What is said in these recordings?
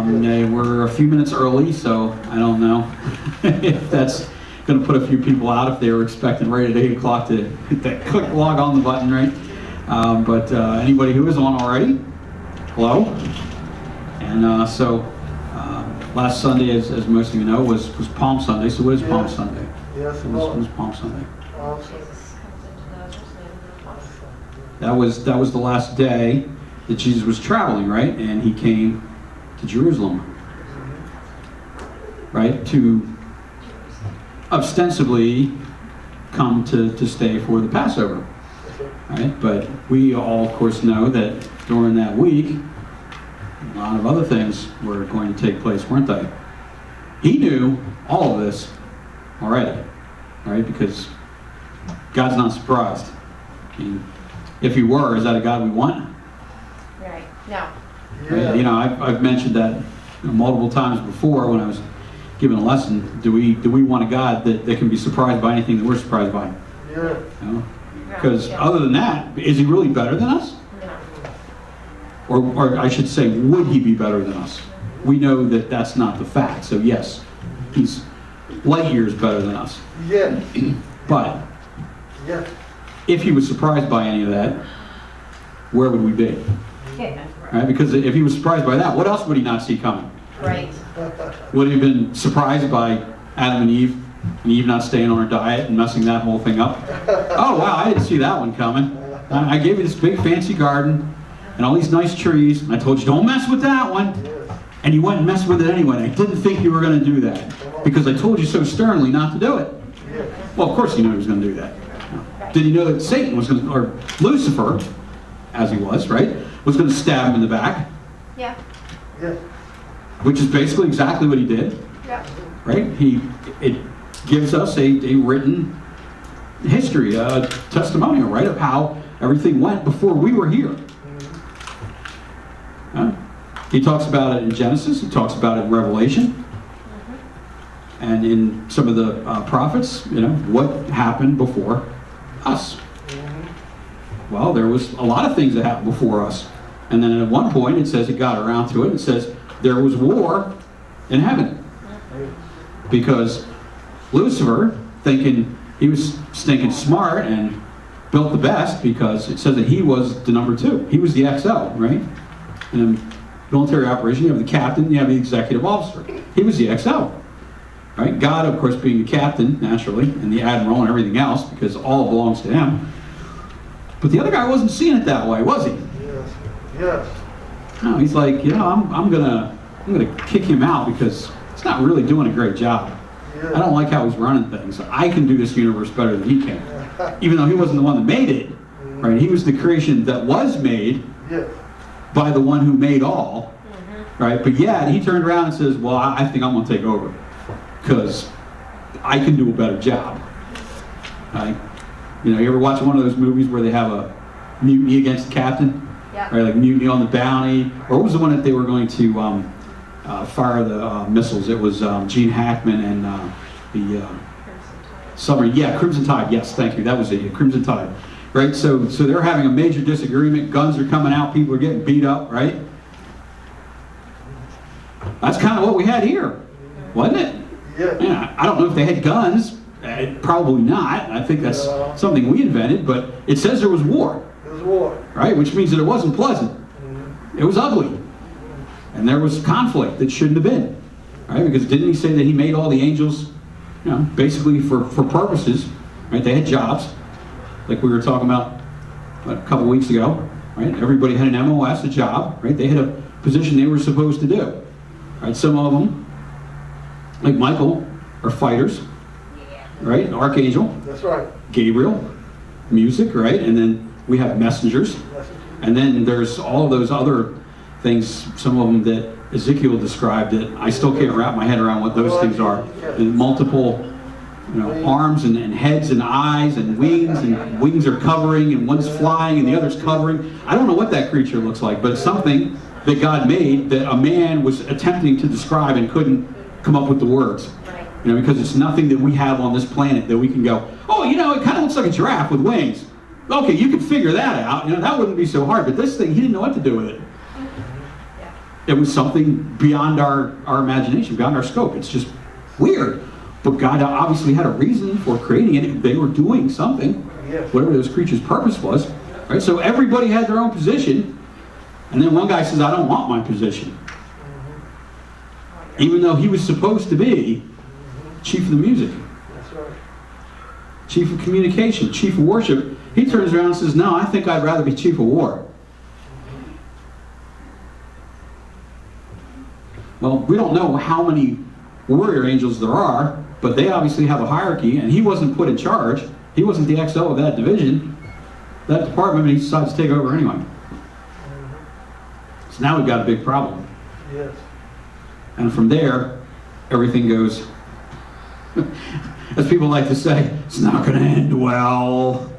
We're a few minutes early, so I don't know if that's going to put a few people out if they were expecting right at 8 o'clock to hit that click log on the button, right? But anybody who is on already, hello. And so last Sunday, as most of you know, was Palm Sunday. So what is Palm Sunday? Yes, What was Palm Sunday? awesome. That was the last day that Jesus was traveling, right? And he came to Jerusalem, right? To ostensibly come to stay for the Passover, right? But we all, of course, know that during that week, a lot of other things were going to take place, weren't they? He knew all of this already, right? Because God's not surprised. I mean, if he were, is that a God we want? Right. No. Yeah. You know, I've mentioned that multiple times before when I was giving a lesson. Do we want a God that can be surprised by anything that we're surprised by? Yeah. You know? Because other than that, is he really better than us? No. Or I should say, would he be better than us? We know that that's not the fact. So yes, he's light years better than us. Yeah. But Yeah. if he was surprised by any of that, where would we be? Yeah. Right? Because if he was surprised by that, what else would he not see coming? Right. Would he have been surprised by Adam and Eve not staying on her diet and messing that whole thing up? Oh wow, I didn't see that one coming. I gave you this big fancy garden and all these nice trees, and I told you don't mess with that one. And you went and messed with it anyway. I didn't think you were going to do that because I told you so sternly not to do it. Well, of course he knew he was going to do that. Did he know that Satan was going to, or Lucifer, as he was, right, was going to stab him in the back? Yeah. Yeah. Which is basically exactly what he did, Yeah. right? It gives us a written history, a testimonial, right, of how everything went before we were here. Huh? He talks about it in Genesis. He talks about it in Revelation. And in some of the prophets, you know, what happened before us? Well, there was a lot of things that happened before us. And then at one point, it says it got around to it. It says there was war in heaven. Because Lucifer, thinking he was stinking smart and built the best, because it says that he was the number 2. He was the XL, right? In a military operation, you have the captain, you have the executive officer. He was the XL. Right? God, of course, being the captain, naturally, and the admiral and everything else, because all belongs to him. But the other guy wasn't seeing it that way, was he? Yes. Yes. No, he's like, you know, I'm gonna kick him out because he's not really doing a great job. Yeah. I don't like how he's running things. I can do this universe better than he can, even though he wasn't the one that made it. Right? He was the creation that was made Yeah. by the one who made all. Right? But yet he turned around and says, well, I think I'm gonna take over because I can do a better job. Right? You know, you ever watch one of those movies where they have a mutiny against the captain? Yeah. Right, like Mutiny on the Bounty, or what was the one that they were going to fire the missiles? It was Gene Hackman and the submarine. Yeah, Crimson Tide. Yes, thank you. That was it. Crimson Tide. Right. So they're having a major disagreement. Guns are coming out. People are getting beat up. Right. That's kind of what we had here, wasn't it? Yeah. Yeah. I don't know if they had guns. Probably not. I think that's something we invented. But it says there was war. It was war. Right, which means that it wasn't pleasant. It was ugly. And there was conflict that shouldn't have been. Right, because didn't he say that he made all the angels, you know, basically for purposes, right? They had jobs, like we were talking about a couple weeks ago, right? Everybody had an MOS, a job, right? They had a position they were supposed to do. Right, some of them, like Michael, are fighters, right? Archangel, That's right. Gabriel, music, right? And then we have messengers. And then there's all of those other things, some of them that Ezekiel described, that I still can't wrap my head around what those things are. And multiple, you know, arms and heads and eyes and wings are covering, and one's flying and the other's covering. I don't know what that creature looks like, but it's something that God made that a man was attempting to describe and couldn't come up with the words. You know, because it's nothing that we have on this planet that we can go, oh, you know, it kind of looks like a giraffe with wings. Okay, you could figure that out. You know, that wouldn't be so hard. But this thing, he didn't know what to do with it. It was something beyond our imagination, beyond our scope. It's just weird. But God obviously had a reason for creating it. They were doing something, Yes. whatever those creatures' purpose was. Right? So everybody had their own position. And then one guy says, I don't want my position. Even though he was supposed to be chief of the music, That's right. chief of communication, chief of worship. He turns around and says, no, I think I'd rather be chief of war. Well, we don't know how many warrior angels there are, but they obviously have a hierarchy, and he wasn't put in charge. He wasn't the XO of that division, that department, but he decides to take over anyway. So now we've got a big problem. Yes. And from there, everything goes, as people like to say, it's not going to end well.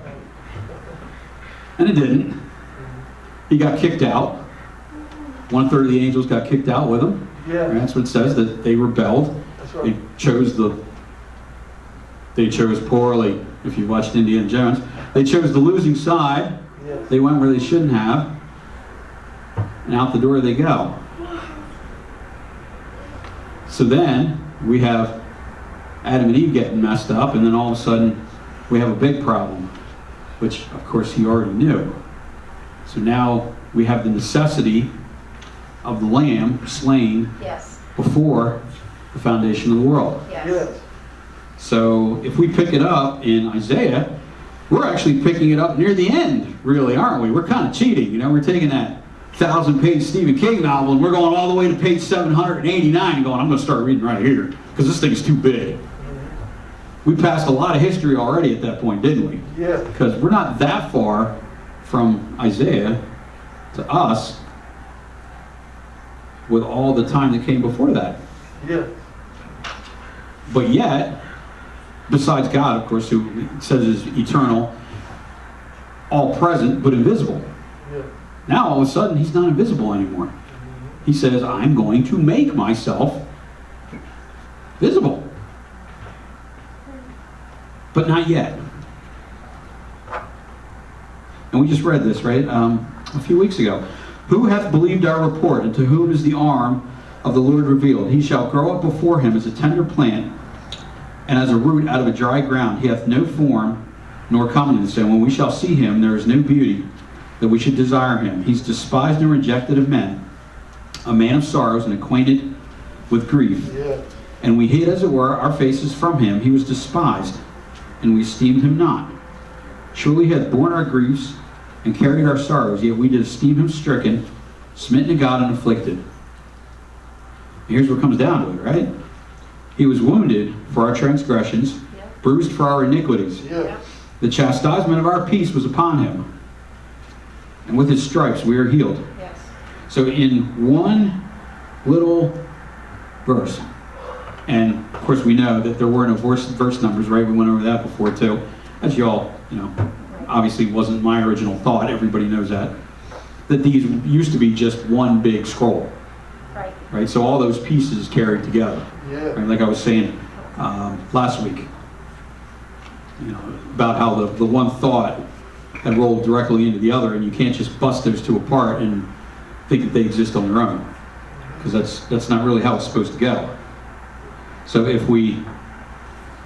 And it didn't. He got kicked out. 1/3 of the angels got kicked out with him. Yeah. Right? That's what it says, that they rebelled. That's They right. chose poorly. If you watched Indiana Jones, they chose the losing side. Yes. They went where they shouldn't have, and out the door they go. So then we have Adam and Eve getting messed up, and then all of a sudden we have a big problem, which of course he already knew. So now we have the necessity of the lamb slain Yes. before the foundation of the world. Yes. Yes. So if we pick it up in Isaiah, we're actually picking it up near the end, really, aren't we? We're kind of cheating, you know. We're taking that 1,000-page Stephen King novel and we're going all the way to page 789 and going, I'm going to start reading right here because this thing's too big. We passed a lot of history already at that point, didn't we? Yes. Because we're not that far from Isaiah to us with all the time that came before that. Yes. But yet, besides God, of course, who says is eternal, all present, but invisible. Yes. Now, all of a sudden, he's not invisible anymore. He says, I'm going to make myself visible. But not yet. And we just read this, right? A few weeks ago. Who hath believed our report, and to whom is the arm of the Lord revealed? He shall grow up before him as a tender plant, and as a root out of a dry ground. He hath no form, nor comeliness. And when we shall see him, there is no beauty that we should desire him. He's despised and rejected of men, a man of sorrows and acquainted with grief. Yes. And we hid, as it were, our faces from him. He was despised, and we esteemed him not. Surely he hath borne our griefs and carried our sorrows, yet we did esteem him stricken, smitten of God, and afflicted. And here's what comes down to it, right? He was wounded for our transgressions, Yep. bruised for our iniquities. Yes. The chastisement of our peace was upon him, and with his stripes we are healed. Yes. So in one little verse, and of course we know that there were no verse numbers, right? We went over that before too. As you all, obviously wasn't my original thought. Everybody knows that these used to be just one big scroll, Right. right? So all those pieces carried together, Yes. right? Like I was saying last week, about how the one thought had rolled directly into the other, and you can't just bust those two apart and think that they exist on their own, because that's not really how it's supposed to go. So if we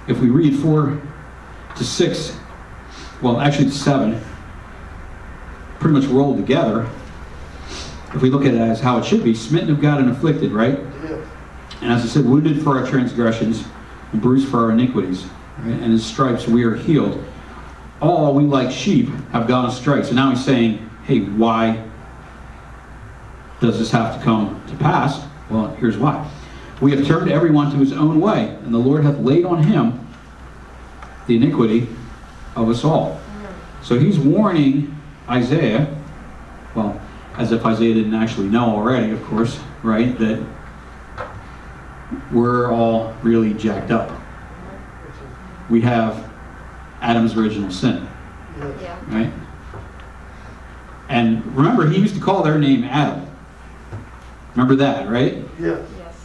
read 4 to 6, well, actually 7, pretty much rolled together. If we look at it as how it should be, smitten of God and afflicted, right? Yes. And as I said, wounded for our transgressions and bruised for our iniquities, right? And his stripes we are healed. All we like sheep have gone astray. So now he's saying, hey, why does this have to come to pass? Well, here's why. We have turned everyone to his own way, and the Lord hath laid on him the iniquity of us all. So he's warning Isaiah, well, as if Isaiah didn't actually know already, of course, right, that we're all really jacked up. We have Adam's original sin, Yes. Yeah. right? And remember, he used to call their name Adam. Remember that, right? Yes. Yes.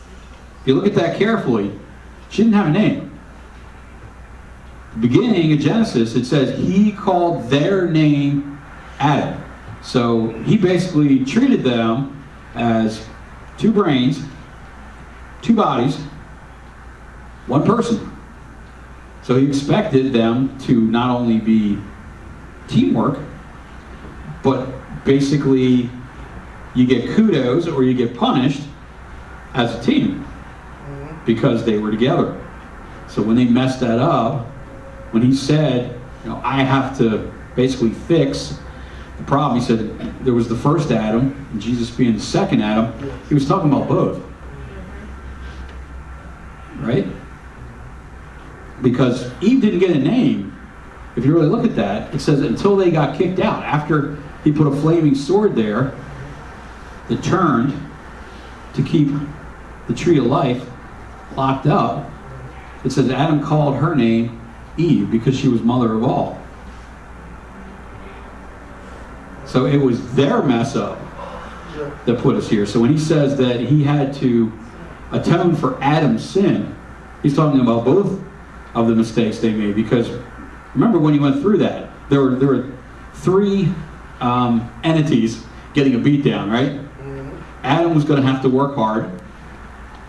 If you look at that carefully, she didn't have a name. Beginning of Genesis, it says he called their name Adam. So he basically treated them as two brains, two bodies, one person. So he expected them to not only be teamwork, but basically you get kudos or you get punished as a team because they were together. So when they messed that up, when he said, I have to basically fix the problem, he said there was the first Adam, and Jesus being the second Adam, he was talking about both. Right? Because Eve didn't get a name. If you really look at that, it says until they got kicked out. After he put a flaming sword there that turned to keep the tree of life locked up, it says Adam called her name Eve because she was mother of all. So it was their mess up that put us here. So when he says that he had to atone for Adam's sin, he's talking about both of the mistakes they made. Because remember when he went through that, there were three entities getting a beat down, right? Adam was going to have to work hard.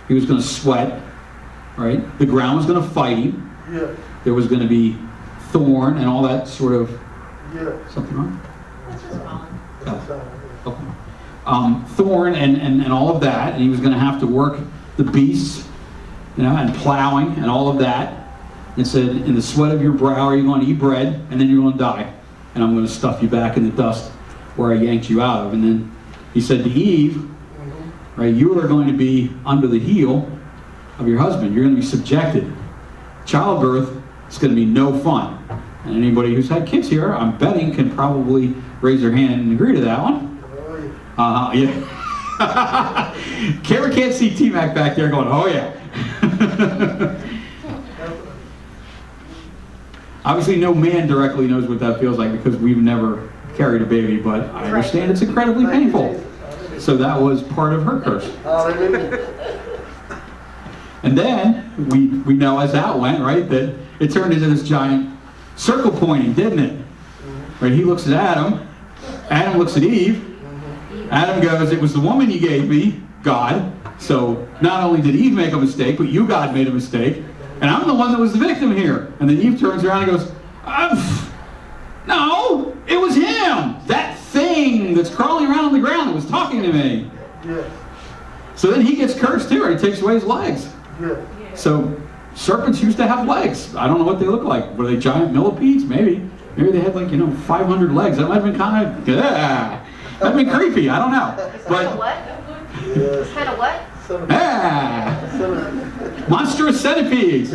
He was going to sweat, right? The ground was going to fight him. Yeah. There was going to be thorn and all that sort of... Yeah. Something wrong? That's just falling. Okay. Thorn and all of that, and he was going to have to work the beasts, and plowing and all of that. It said, in the sweat of your brow are you going to eat bread, and then you're going to die. And I'm going to stuff you back in the dust where I yanked you out of. And then he said to Eve, right, you are going to be under the heel of your husband. You're going to be subjected. Childbirth is going to be no fun. And anybody who's had kids here, I'm betting, can probably raise their hand and agree to that one. Yeah. Kara can't see T-Mac back there going, oh yeah. Obviously no man directly knows what that feels like because we've never carried a baby, but I understand it's incredibly painful. So that was part of her curse. And then we know as that went, right, that it turned into this giant circle pointing, didn't it? Right? He looks at Adam. Adam looks at Eve. Adam goes, it was the woman you gave me, God. So not only did Eve make a mistake, but you, God, made a mistake. And I'm the one that was the victim here. And then Eve turns around and goes, no, it was him. That thing that's crawling around on the ground that was talking to me. Yeah. So then he gets cursed too, or he takes away his legs. Yeah. So serpents used to have legs. I don't know what they look like. Were they giant millipedes? Maybe. Maybe they had 500 legs. That might have been kind of, that'd have been creepy. I don't know. Kind of But what? Yes. Kind of what? Monstrous centipedes,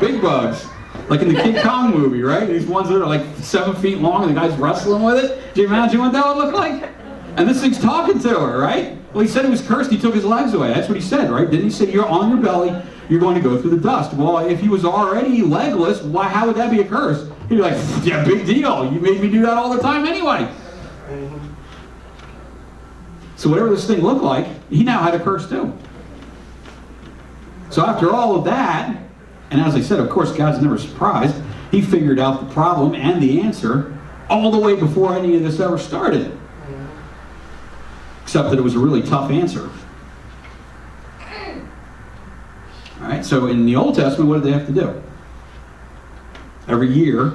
big bugs. Like in the King Kong movie, right? These ones that are 7 feet long and the guy's wrestling with it. Do you imagine what that would look like? And this thing's talking to her, right? Well, he said he was cursed. He took his legs away. That's what he said, right? Didn't he say, you're on your belly, you're going to go through the dust? Well, if he was already legless, how would that be a curse? He'd be like, yeah, big deal. You made me do that all the time anyway. So whatever this thing looked like, he now had a curse too. So after all of that, and as I said, of course, God's never surprised. He figured out the problem and the answer all the way before any of this ever started. Except that it was a really tough answer. All right, so in the Old Testament, what did they have to do? Every year,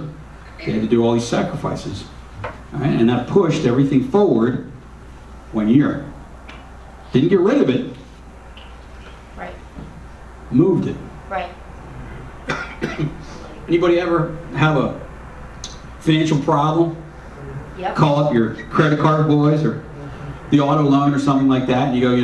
they had to do all these sacrifices. All right, and that pushed everything forward 1 year. Didn't get rid of it. Right. Moved it. Right. Anybody ever have a financial problem? Yep. Call up your credit card boys or the auto loan or something like that, and you go,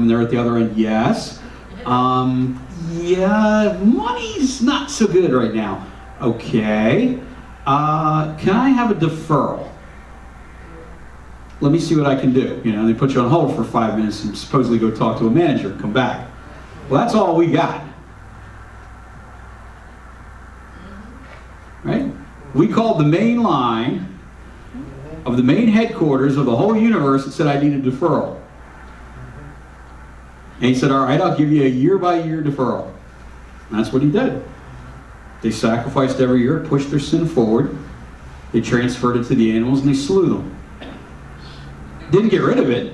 they're at the other end, yes. Yeah, money's not so good right now. Okay. Can I have a deferral? Let me see what I can do. They put you on hold for 5 minutes and supposedly go talk to a manager and come back. Well, that's all we got. Right? We called the main line of the main headquarters of the whole universe and said, I need a deferral. And he said, all right, I'll give you a year-by-year deferral. And that's what he did. They sacrificed every year, pushed their sin forward. They transferred it to the animals and they slew them. Didn't get rid of it,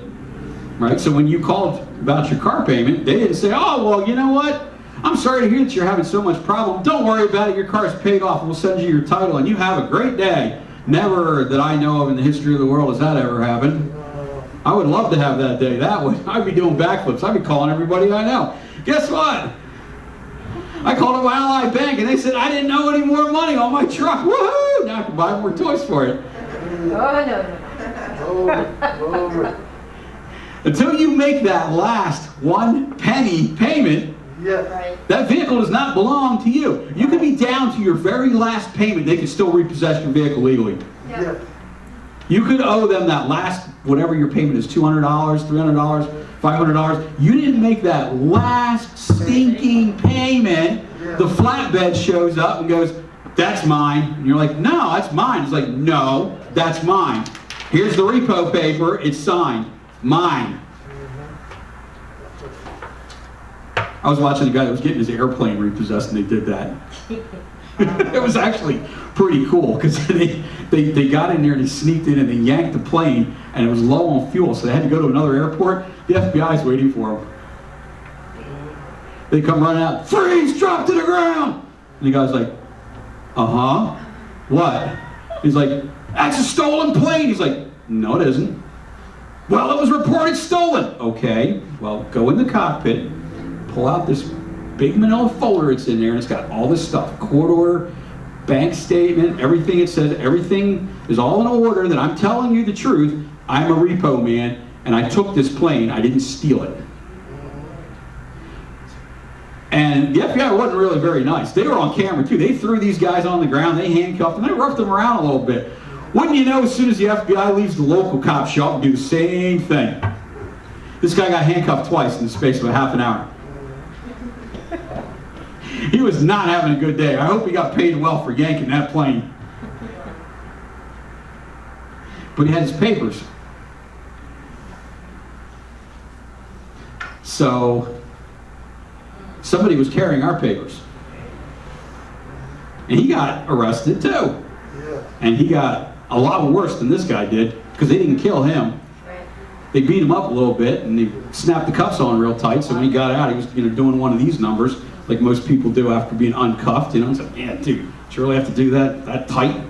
right? So when you called about your car payment, they didn't say, oh, well, you know what? I'm sorry to hear that you're having so much problem. Don't worry about it. Your car's paid off. We'll send you your title and you have a great day. Never that I know of in the history of the world has that ever happened. I would love to have that day. I'd be doing backflips. I'd be calling everybody I know. Guess what? I called up my Ally Bank and they said I didn't owe any more money on my truck. Woohoo! Now I can buy more toys for it. Glory. Until you make that last 1 penny payment, Yes. Right. that vehicle does not belong to you. You could be down to your very last payment. They can still repossess your vehicle legally. Yes. You could owe them that last, whatever your payment is, $200, $300, $500. You didn't make that last stinking payment. The flatbed shows up and goes, that's mine. And you're like, no, that's mine. It's like, no, that's mine. Here's the repo paper. It's signed. Mine. I was watching a guy that was getting his airplane repossessed and they did that. It was actually pretty cool because they got in there and they sneaked in and they yanked the plane and it was low on fuel, so they had to go to another airport. The FBI's waiting for them. They come running out, freeze, drop to the ground. And the guy's like, uh-huh, what? He's like, that's a stolen plane. He's like, no it isn't. Well, it was reported stolen. Okay, well, go in the cockpit, pull out this big manila folder it's in there, and it's got all this stuff, court order, bank statement, everything it says, everything is all in order that I'm telling you the truth. I'm a repo man, and I took this plane, I didn't steal it. And the FBI wasn't really very nice. They were on camera too. They threw these guys on the ground, they handcuffed them, they roughed them around a little bit. Wouldn't you know, as soon as the FBI leaves, the local cop show up and do the same thing. This guy got handcuffed twice in the space of a half an hour. He was not having a good day. I hope he got paid well for yanking that plane. But he had his papers. So, somebody was carrying our papers. And he got arrested too. Yeah. And he got a lot worse than this guy did, because they didn't kill him. Right. They beat him up a little bit and they snapped the cuffs on real tight, so when he got out he was doing one of these numbers like most people do after being uncuffed, It's like, yeah, dude, did you really have to do that tight?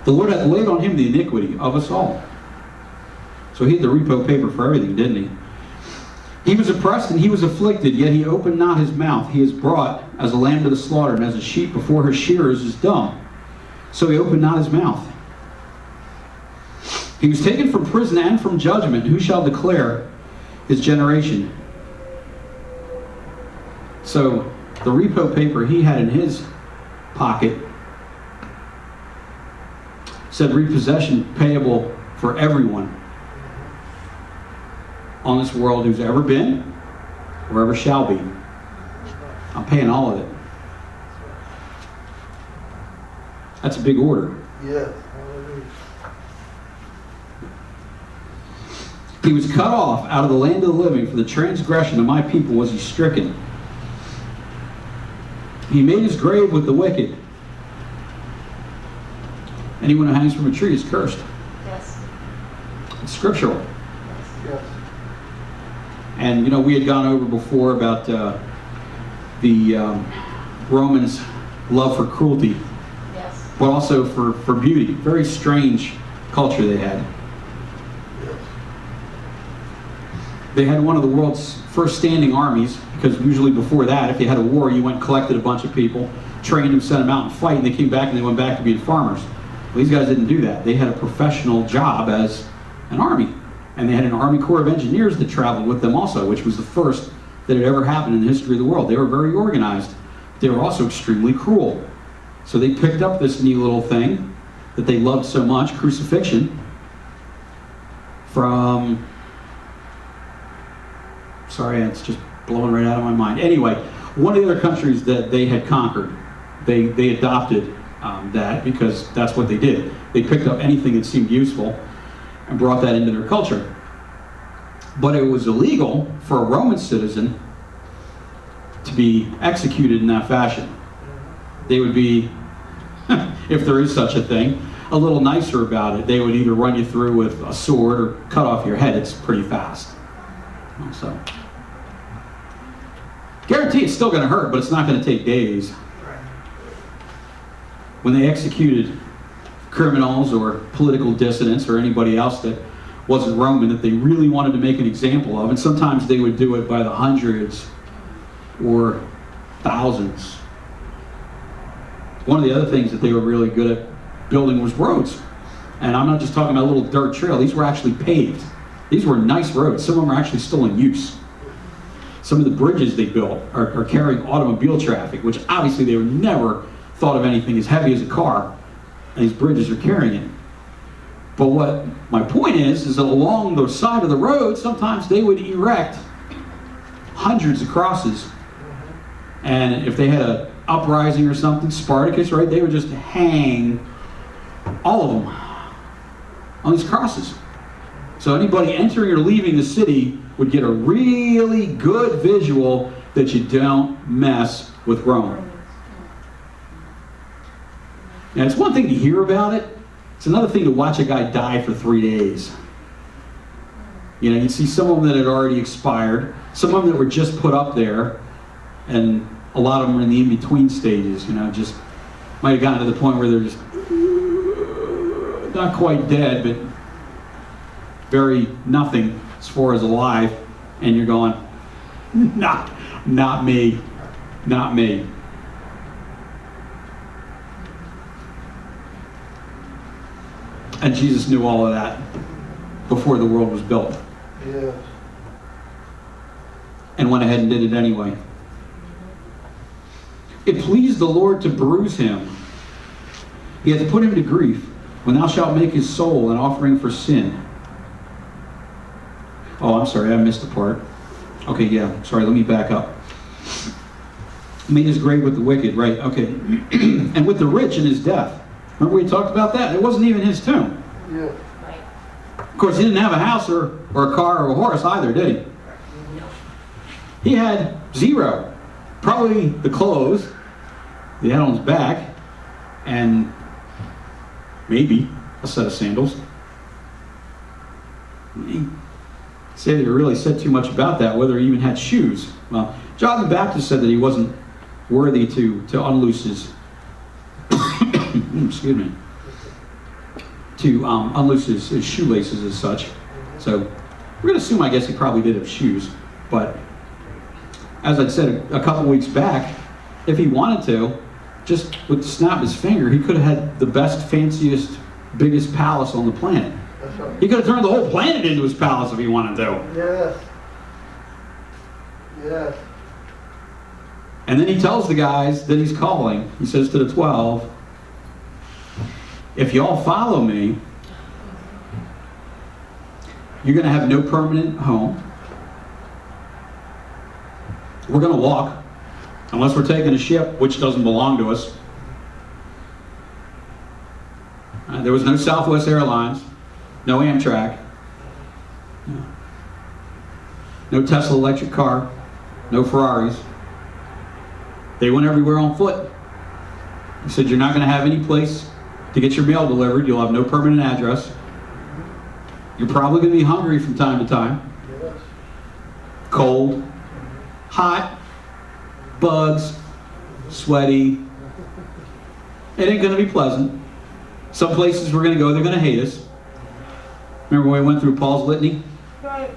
The Lord hath laid on him the iniquity of us all. So he had the repo paper for everything, didn't he? He was oppressed and he was afflicted, yet he opened not his mouth. He is brought as a lamb to the slaughter, and as a sheep before her shearers is dumb. So he opened not his mouth. He was taken from prison and from judgment. Who shall declare his generation? So the repo paper he had in his pocket said repossession payable for everyone on this world who's ever been or ever shall be. I'm paying all of it. That's a big order. Yes. Hallelujah. He was cut off out of the land of the living. For the transgression of my people was he stricken. He made his grave with the wicked. Anyone who hangs from a tree is cursed. Yes. It's scriptural. Yes. And we had gone over before about the Romans' love for cruelty, Yes. but also for beauty. Very strange culture they had. They had one of the world's first standing armies, because usually before that, if you had a war, you went and collected a bunch of people, trained them, sent them out and fight, and they came back and they went back to being farmers. Well, these guys didn't do that. They had a professional job as an army. And they had an Army Corps of Engineers that traveled with them also, which was the first that had ever happened in the history of the world. They were very organized. They were also extremely cruel. So they picked up this neat little thing that they loved so much, crucifixion, from... Sorry, it's just blowing right out of my mind. Anyway, one of the other countries that they had conquered, they adopted that because that's what they did. They picked up anything that seemed useful and brought that into their culture. But it was illegal for a Roman citizen to be executed in that fashion. They would be, if there is such a thing, a little nicer about it. They would either run you through with a sword or cut off your head. It's pretty fast. So, guarantee it's still going to hurt, but it's not going to take days. When they executed criminals or political dissidents or anybody else that wasn't Roman that they really wanted to make an example of, and sometimes they would do it by the hundreds or thousands. One of the other things that they were really good at building was roads. And I'm not just talking about a little dirt trail. These were actually paved. These were nice roads. Some of them are actually still in use. Some of the bridges they built are carrying automobile traffic, which obviously they would never thought of anything as heavy as a car, and these bridges are carrying it. But what my point is that along the side of the road, sometimes they would erect hundreds of crosses. And if they had an uprising or something, Spartacus, right, they would just hang all of them on these crosses. So anybody entering or leaving the city would get a really good visual that you don't mess with Rome. Now, it's one thing to hear about it. It's another thing to watch a guy die for 3 days. You know, you see some of them that had already expired, some of them that were just put up there, and a lot of them are in the in-between stages, you know, just might have gotten to the point where they're just not quite dead, but very nothing as far as alive, and you're going, not me, not me. And Jesus knew all of that before the world was built. Yes. And went ahead and did it anyway. It pleased the Lord to bruise him. He hath put him to grief, when thou shalt make his soul an offering for sin. Oh, I'm sorry, I missed a part. Okay, yeah, sorry, let me back up. Made his grave with the wicked, right, okay. And with the rich in his death. Remember we talked about that? It wasn't even his tomb. Yeah. Right. Of course, he didn't have a house or a car or a horse either, did he? He had zero. Probably the clothes that he had on his back, and maybe a set of sandals. He said he really said too much about that, whether he even had shoes. Well, John the Baptist said that he wasn't worthy to unloose his excuse me, to unloose his shoelaces as such. So we're going to assume, I guess, he probably did have shoes. But as I said a couple weeks back, if he wanted to, just with the snap of his finger, he could have had the best, fanciest, biggest palace on the planet. That's right. He could have turned the whole planet into his palace if he wanted to. Yes. Yes. And then he tells the guys that he's calling, he says to the 12, if y'all follow me, you're going to have no permanent home. We're going to walk, unless we're taking a ship, which doesn't belong to us. There was no Southwest Airlines, no Amtrak, no Tesla electric car, no Ferraris. They went everywhere on foot. He said, you're not going to have any place to get your mail delivered. You'll have no permanent address. You're probably going to be hungry from time to time. Yes. Cold, hot, bugs, sweaty. It ain't going to be pleasant. Some places we're going to go, they're going to hate us. Remember when we went through Paul's litany? Right.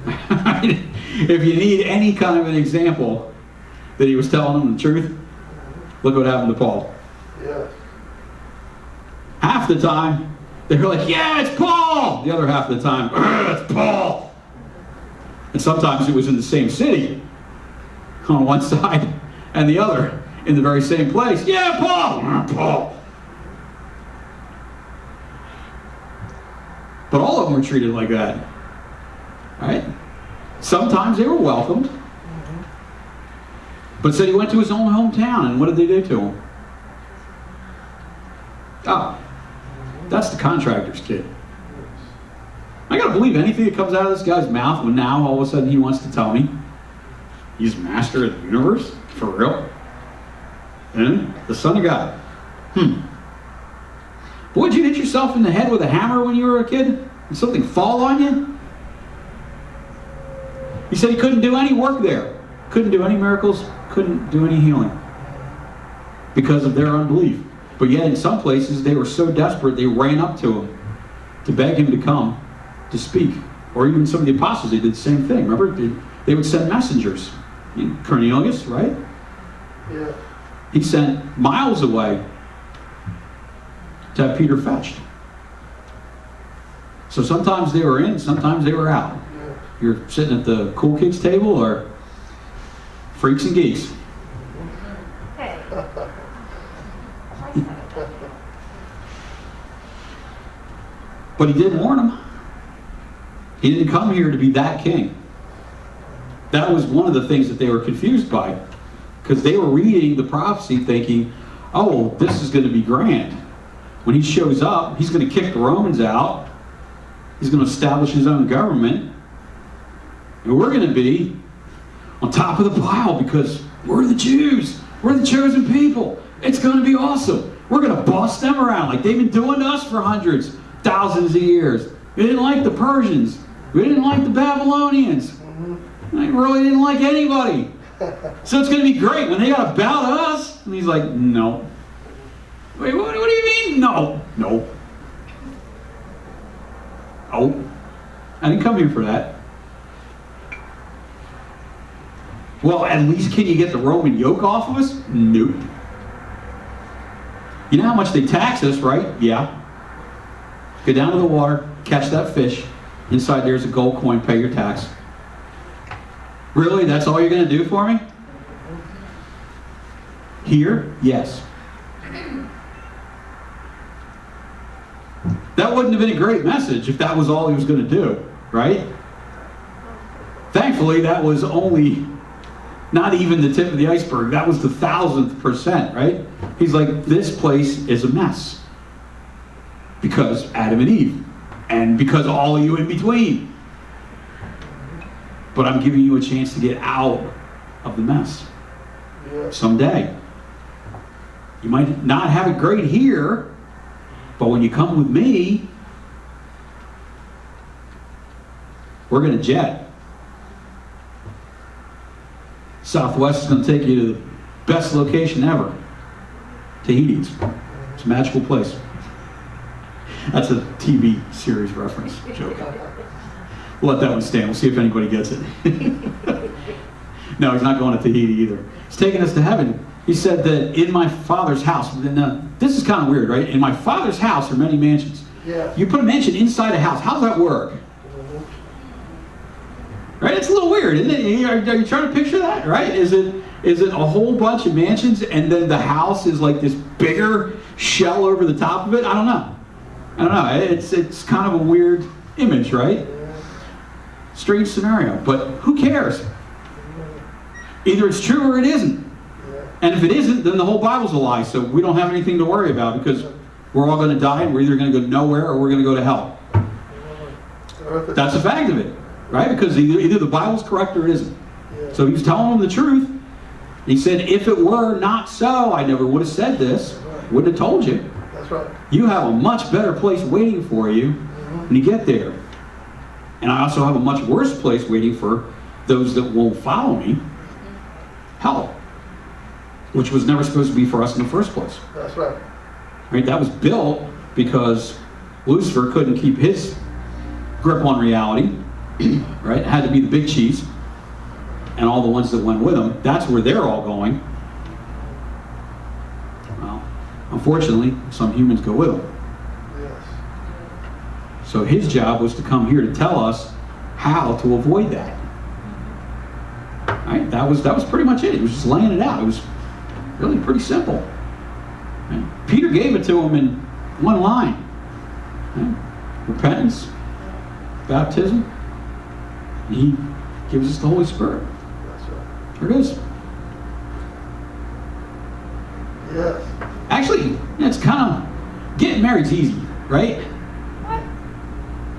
If you need any kind of an example that he was telling them the truth, look what happened to Paul. Yes. Half the time, they were like, yeah, it's Paul! The other half of the time, it's Paul! And sometimes it was in the same city, on one side and the other, in the very same place. Yeah, Paul! Paul! But all of them were treated like that. Right? Sometimes they were welcomed. But said he went to his own hometown, and what did they do to him? Oh, that's the contractor's kid. I gotta believe anything that comes out of this guy's mouth when now all of a sudden he wants to tell me he's master of the universe? For real? And the Son of God. Boy, did you hit yourself in the head with a hammer when you were a kid? Did something fall on you? He said he couldn't do any work there. Couldn't do any miracles. Couldn't do any healing. Because of their unbelief. But yet in some places they were so desperate they ran up to him to beg him to come to speak. Or even some of the apostles, they did the same thing. Remember? They would send messengers. Cornelius, right? Yeah. He sent miles away to have Peter fetched. So sometimes they were in, sometimes they were out. Yeah. You're sitting at the cool kids table or freaks and geeks. Hey. But he did warn them. He didn't come here to be that king. That was one of the things that they were confused by. Because they were reading the prophecy thinking, oh, this is going to be grand. When he shows up, he's going to kick the Romans out. He's going to establish his own government. And we're going to be on top of the pile because we're the Jews. We're the chosen people. It's going to be awesome. We're going to boss them around like they've been doing to us for hundreds, thousands of years. We didn't like the Persians. We didn't like the Babylonians. They really didn't like anybody. So it's going to be great when they got to bow to us. And he's like, no. Wait, what do you mean? No. No. Oh. I didn't come here for that. Well, at least can you get the Roman yoke off of us? Nope. You know how much they tax us, right? Yeah. Go down to the water, catch that fish. Inside there's a gold coin, pay your tax. Really? That's all you're going to do for me? Here? Yes. That wouldn't have been a great message if that was all he was going to do, right? Thankfully, that was only not even the tip of the iceberg. That was the 1,000th%, right? He's like, this place is a mess. Because Adam and Eve. And because all of you in between. But I'm giving you a chance to get out of the mess. Yeah. Someday. You might not have it great here, but when you come with me, we're going to jet. Southwest is going to take you to the best location ever. Tahiti's. It's a magical place. That's a TV series reference joke. We'll let that one stand. We'll see if anybody gets it. No, he's not going to Tahiti either. He's taking us to heaven. He said that in my Father's house, this is kind of weird, right? In my Father's house are many mansions. Yeah. You put a mansion inside a house. How does that work? Right? It's a little weird, isn't it? Are you trying to picture that, right? Is it a whole bunch of mansions and then the house is like this bigger shell over the top of it? I don't know. It's kind of a weird image, right? Strange scenario, but who cares? Either it's true or it isn't. And if it isn't, then the whole Bible's a lie, so we don't have anything to worry about because we're all going to die and we're either going to go nowhere or we're going to go to hell. That's a fact of it, right? Because either the Bible's correct or it isn't. So he was telling them the truth. He said, if it were not so, I never would have said this, wouldn't have told you. That's right. You have a much better place waiting for you when you get there. And I also have a much worse place waiting for those that won't follow me. Hell. Which was never supposed to be for us in the first place. That's right. Right? That was built because Lucifer couldn't keep his grip on reality. Right? It had to be the big cheese and all the ones that went with him. That's where they're all going. Well, unfortunately, some humans go with him. Yes. So his job was to come here to tell us how to avoid that. Right? That was pretty much it. He was just laying it out. It was really pretty simple. Right? Peter gave it to him in one line. Right? Repentance, baptism, and he gives us the Holy Spirit. That's right. There it is. Yes. Actually, it's kind of, getting married's easy, right?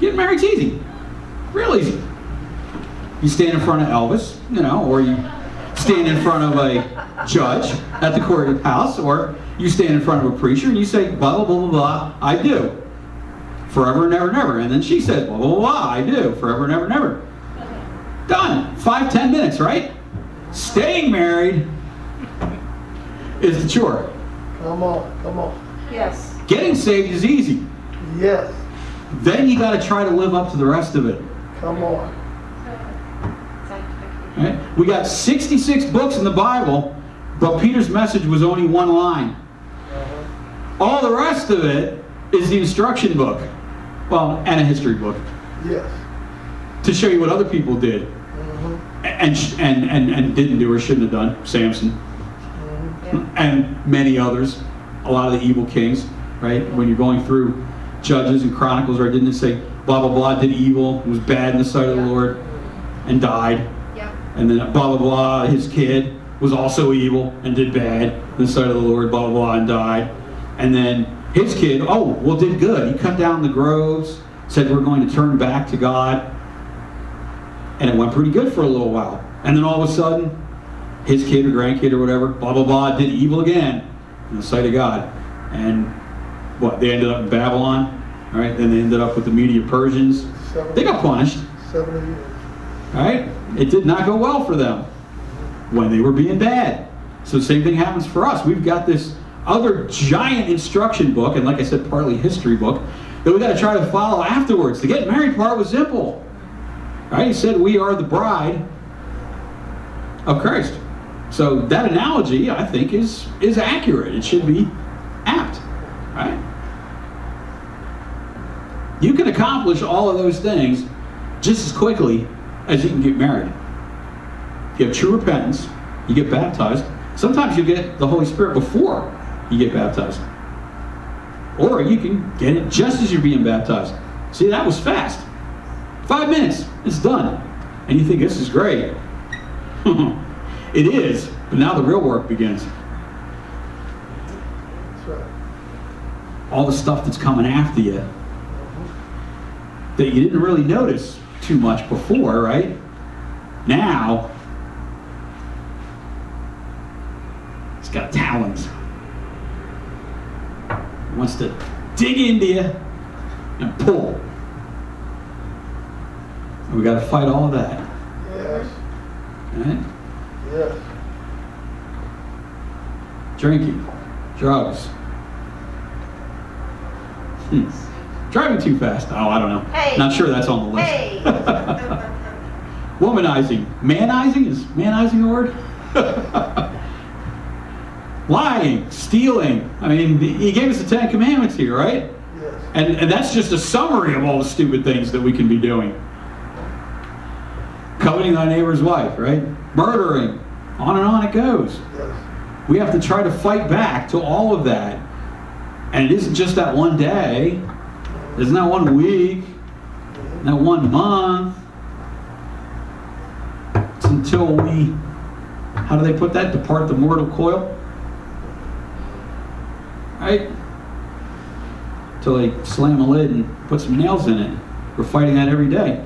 Getting married's easy. Real easy. You stand in front of Elvis, or you stand in front of a judge at the courthouse, or you stand in front of a preacher and you say, blah, blah, blah, blah, blah, I do. Forever and ever and ever. And then she says, blah, blah, blah, blah, I do. Forever and ever and ever. Done. 5-10 minutes, right? Staying married is the chore. Come on. Yes. Getting saved is easy. Yes. Then you got to try to live up to the rest of it. Come on. Right? We got 66 books in the Bible, but Peter's message was only one line. All the rest of it is the instruction book. Well, and a history book. Yes. To show you what other people did. And didn't do or shouldn't have done. Samson. And many others. A lot of the evil kings. Right? When you're going through Judges and Chronicles, right? Didn't it say blah, blah, blah, did evil, was bad in the sight of the Lord, and died. And then blah, blah, blah, his kid was also evil and did bad in the sight of the Lord, blah, blah, blah, and died. And then his kid, did good. He cut down the groves, said we're going to turn back to God. And it went pretty good for a little while. And then all of a sudden, his kid or grandkid or whatever, blah, blah, blah, did evil again in the sight of God. And they ended up in Babylon, right? Then they ended up with the Media Persians. They got punished. 70 years. Right? It did not go well for them when they were being bad. So the same thing happens for us. We've got this other giant instruction book, and like I said, partly history book, that we got to try to follow afterwards. The getting married part was simple. Right? He said we are the bride of Christ. So that analogy, I think, is accurate. It should be apt. Right? You can accomplish all of those things just as quickly as you can get married. If you have true repentance, you get baptized. Sometimes you get the Holy Spirit before you get baptized. Or you can get it just as you're being baptized. See, that was fast. 5 minutes, it's done. And you think, this is great. It is, but now the real work begins. That's right. All the stuff that's coming after you that you didn't really notice too much before, right? Now, it's got talons. It wants to dig into you and pull. And we got to fight all of that. Yes. Right? Yes. Drinking, drugs. Driving too fast. Oh, I don't know. Hey. Not sure that's on the list. Hey. Womanizing. Manizing? Is manizing a word? Lying. Stealing. I mean, he gave us the 10 Commandments here, right? Yes. And that's just a summary of all the stupid things that we can be doing. Coveting thy neighbor's wife, right? Murdering. On it goes. Yes. We have to try to fight back to all of that. And it isn't just that one day. It's not 1 week. Not 1 month. It's until we, how do they put that? Depart the mortal coil? Right? Until they slam a lid and put some nails in it. We're fighting that every day.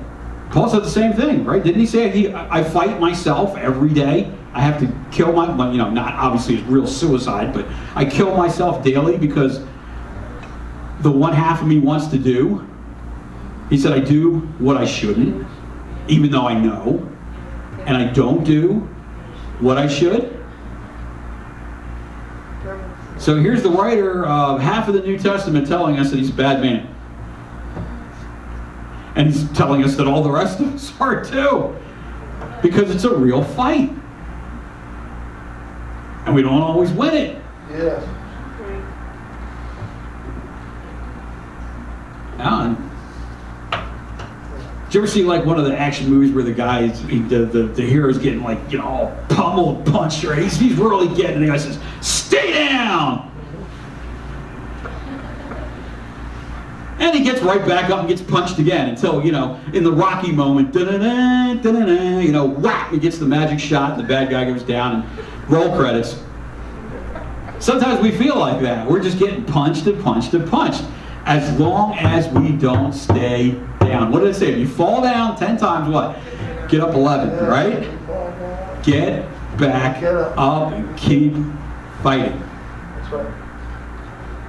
Paul said the same thing, right? Didn't he say, I fight myself every day? I have to kill not obviously it's real suicide, but I kill myself daily because the one half of me wants to do. He said, I do what I shouldn't, even though I know, and I don't do what I should. So here's the writer of half of the New Testament telling us that he's a bad man. And he's telling us that all the rest of us are too. Because it's a real fight. And we don't always win it. Yes. Did you ever see like one of the action movies where the guy, the hero's getting all pummeled, punched, right? He's really getting, and the guy says, stay down! And he gets right back up and gets punched again until, in the Rocky moment, da-da-da, da-da-da, whack, he gets the magic shot and the bad guy goes down and roll credits. Sometimes we feel like that. We're just getting punched and punched and punched. As long as we don't stay down. What did it say? If you fall down 10 times, what? Get up 11, right? Get back up and keep fighting. That's right.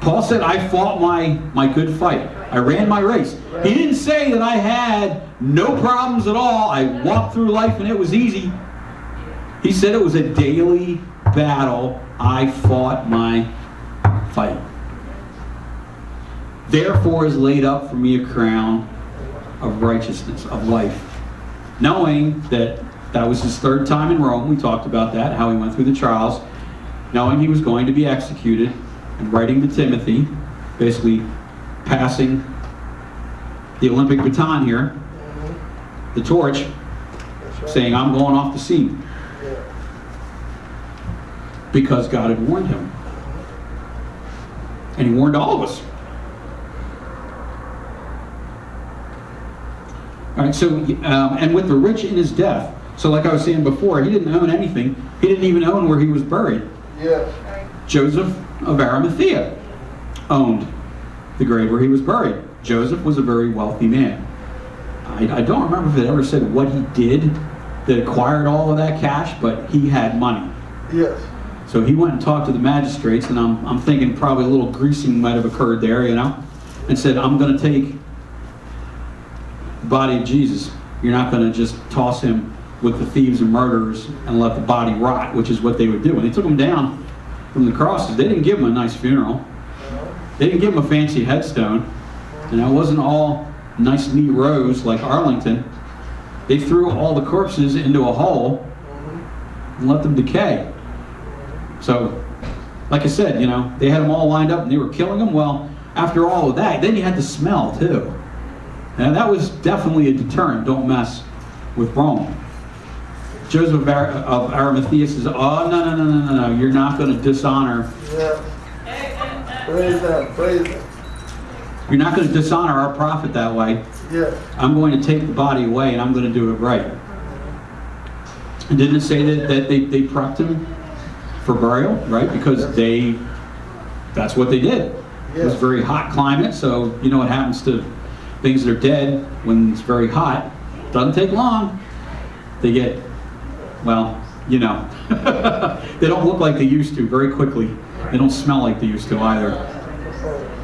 Paul said, I fought my good fight. I ran my race. He didn't say that I had no problems at all. I walked through life and it was easy. He said it was a daily battle. I fought my fight. Therefore is laid up for me a crown of righteousness, of life. Knowing that was his third time in Rome. We talked about that, how he went through the trials. Knowing he was going to be executed, and writing to Timothy, basically passing the Olympic baton here, the torch, That's right. saying, I'm going off the scene. Yeah. Because God had warned him. And he warned all of us. All right, so, and with the rich in his death. So like I was saying before, he didn't own anything. He didn't even own where he was buried. Yes. Joseph of Arimathea owned the grave where he was buried. Joseph was a very wealthy man. I don't remember if it ever said what he did that acquired all of that cash, but he had money. Yes. So he went and talked to the magistrates, and I'm thinking probably a little greasing might have occurred there, you know, and said, I'm going to take the body of Jesus. You're not going to just toss him with the thieves and murderers and let the body rot, which is what they would do. When they took him down from the crosses, they didn't give him a nice funeral. They didn't give him a fancy headstone. And it wasn't all nice, neat rows like Arlington. They threw all the corpses into a hole and let them decay. So, like I said, you know, they had them all lined up and they were killing them. Well, after all of that, then you had the smell too. And that was definitely a deterrent. Don't mess with Rome. Joseph of Arimathea says, oh, no, you're not going to dishonor. Yeah. Praise them. Praise them. You're not going to dishonor our prophet that way. Yes. I'm going to take the body away and I'm going to do it right. And didn't it say that they prepped him for burial, right? Because that's what they did. It was a very hot climate, so you know what happens to things that are dead when it's very hot. Doesn't take long. They get, well, you know, they don't look like they used to very quickly. They don't smell like they used to either.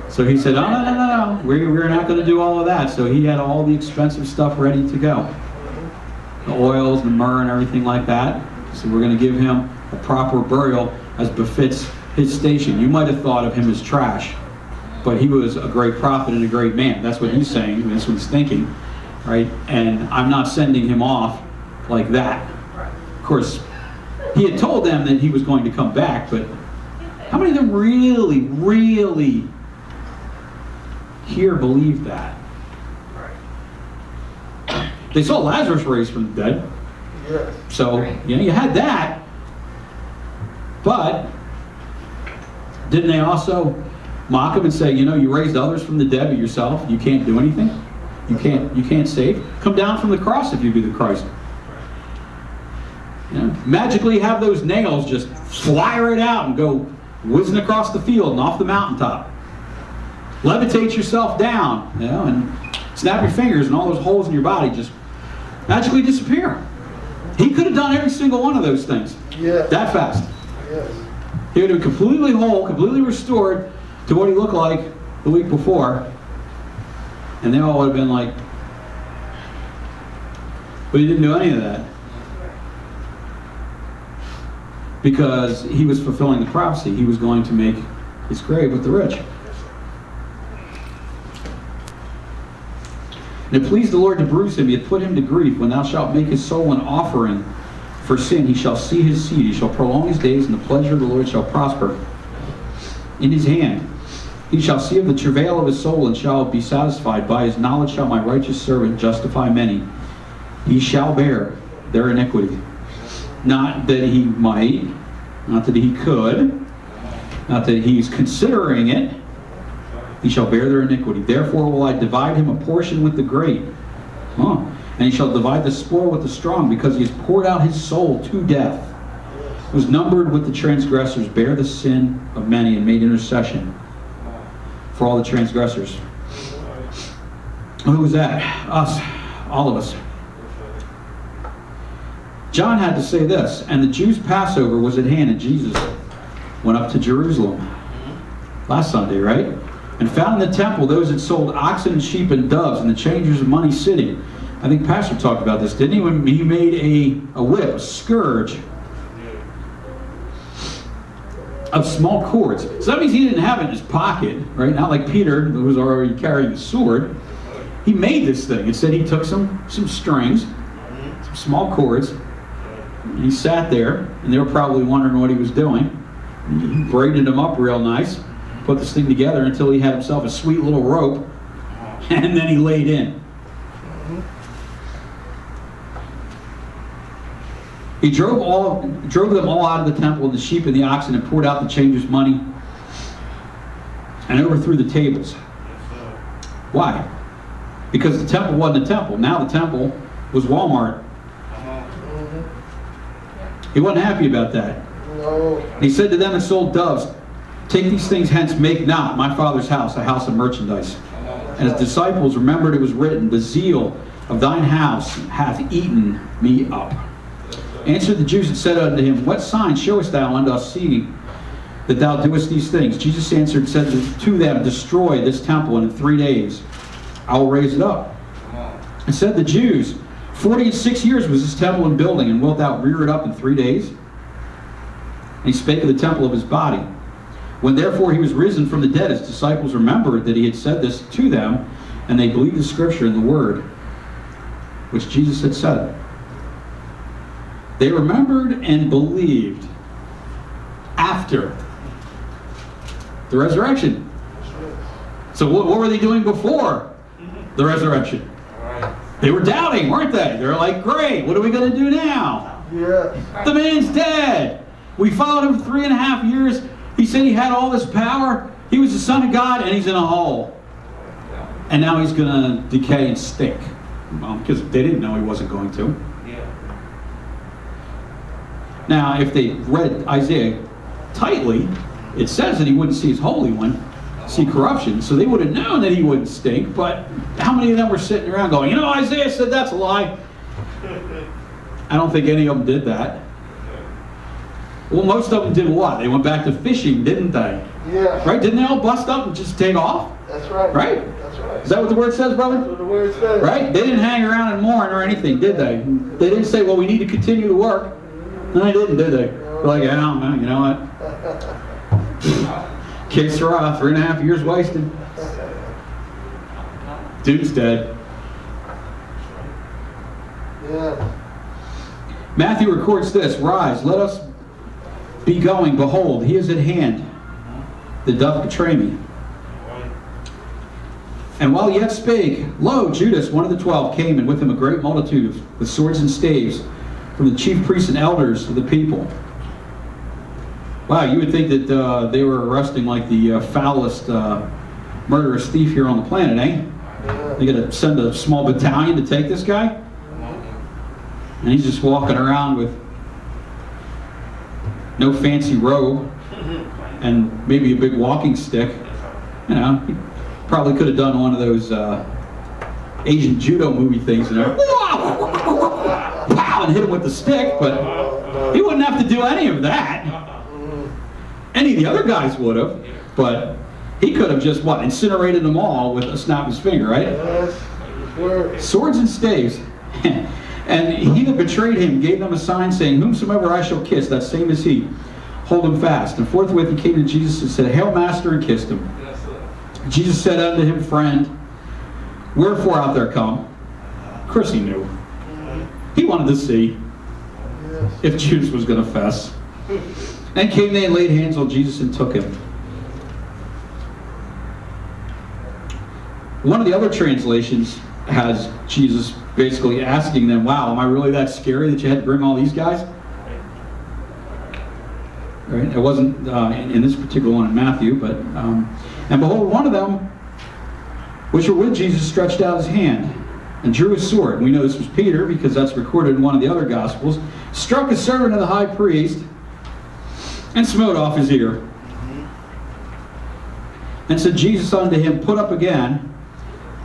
So he said, oh, no, we're not going to do all of that. So he had all the expensive stuff ready to go. The oils, the myrrh, and everything like that. So we're going to give him a proper burial as befits his station. You might have thought of him as trash, but he was a great prophet and a great man. That's what he's saying. That's what he's thinking, right? And I'm not sending him off like that. Of course, he had told them that he was going to come back, but how many of them really here believe that? They saw Lazarus raised from the dead. Yes. So, you know, you had that. But didn't they also mock him and say, you know, you raised others from the dead, but yourself, you can't do anything? You can't save? Come down from the cross if you be the Christ. You know, magically have those nails just fly right out and go whizzing across the field and off the mountaintop. Levitate yourself down, you know, and snap your fingers and all those holes in your body just magically disappear. He could have done every single one of those things. Yes. That fast. Yes. He would have been completely whole, completely restored to what he looked like the week before. And they all would have been like, but he didn't do any of that. Because he was fulfilling the prophecy. He was going to make his grave with the rich. And it pleased the Lord to bruise him. He hath put him to grief. When thou shalt make his soul an offering for sin, he shall see his seed. He shall prolong his days, and the pleasure of the Lord shall prosper in his hand. He shall see of the travail of his soul, and shall be satisfied. By his knowledge shall my righteous servant justify many. He shall bear their iniquity. Not that he might, not that he could, not that he's considering it. He shall bear their iniquity. Therefore will I divide him a portion with the great. And he shall divide the spoil with the strong, because he has poured out his soul to death. Was numbered with the transgressors, bare the sin of many, and made intercession for all the transgressors. Who was that? Us. All of us. John had to say this, and the Jews' Passover was at hand, and Jesus went up to Jerusalem. Last Sunday, right? And found in the temple those that sold oxen and sheep and doves and the changers of money sitting. I think Pastor talked about this, didn't he? When he made a whip, a scourge of small cords. So that means he didn't have it in his pocket, right? Not like Peter, who was already carrying a sword. He made this thing. It said he took some strings, some small cords, and he sat there, and they were probably wondering what he was doing. He braided them up real nice, put this thing together until he had himself a sweet little rope, and then he laid in. He drove them all out of the temple, and the sheep and the oxen, and poured out the changers' money, and overthrew the tables. Why? Because the temple wasn't a temple. Now the temple was Walmart. He wasn't happy about that. No. He said to them that sold doves, "Take these things hence, make not my Father's house a house of merchandise." And his disciples remembered it was written, "The zeal of thine house hath eaten me up." Answered the Jews and said unto him, "What sign showest thou unto us, seeing that thou doest these things?" Jesus answered and said to them, "Destroy this temple, and in 3 days I will raise it up." And said the Jews, 46 years was this temple in building, and wilt thou rear it up in 3 days? And he spake of the temple of his body. When therefore he was risen from the dead, his disciples remembered that he had said this to them, and they believed the scripture and the word which Jesus had said. They remembered and believed after the resurrection. So what were they doing before the resurrection? They were doubting, weren't they? They're like, great, what are we going to do now? Yes. The man's dead. We followed him for 3.5 years. He said he had all this power. He was the Son of God, and he's in a hole. And now he's going to decay and stink. Well, because they didn't know he wasn't going to. Now, if they read Isaiah tightly, it says that he wouldn't see his Holy One, see corruption, so they would have known that he wouldn't stink, but how many of them were sitting around going, you know, Isaiah said that's a lie? I don't think any of them did that. Well, most of them did what? They went back to fishing, didn't they? Yeah. Right? Didn't they all bust up and just take off? That's right. Right? That's right. Is that what the word says, brother? That's what the word says. Right? They didn't hang around and mourn or anything, did they? They didn't say, well, we need to continue to work. No, they didn't, did they? They're like, I don't know, you know what? Kids are off, 3.5 years wasted. Dude's dead. Yeah. Matthew records this, "Rise, let us be going. Behold, he is at hand that doth betray me." And while he yet spake, lo, Judas, one of the 12, came, and with him a great multitude with swords and staves, from the chief priests and elders of the people. Wow, you would think that they were arresting like the foulest, murderous thief here on the planet, eh? Yeah. They got to send a small battalion to take this guy? And he's just walking around with no fancy robe and maybe a big walking stick. You know, he probably could have done one of those Asian judo movie things, you know, pow, and hit him with the stick, but he wouldn't have to do any of that. Any of the other guys would have, but he could have just, what, incinerated them all with a snap of his finger, right? Yes. Word. Swords and staves. And he that betrayed him gave them a sign, saying, "Whomsoever I shall kiss, that same is he. Hold him fast." And forthwith he came to Jesus and said, "Hail, Master," and kissed him. Jesus said unto him, "Friend, wherefore art thou come?" Of course he knew. He wanted to see Yes. if Judas was going to fess. And came they and laid hands on Jesus and took him. One of the other translations has Jesus basically asking them, wow, am I really that scary that you had to bring all these guys? Right? It wasn't in this particular one in Matthew, but and behold, one of them, which were with Jesus, stretched out his hand and drew his sword. And we know this was Peter because that's recorded in one of the other Gospels. Struck a servant of the high priest and smote off his ear. And said Jesus unto him, "Put up again."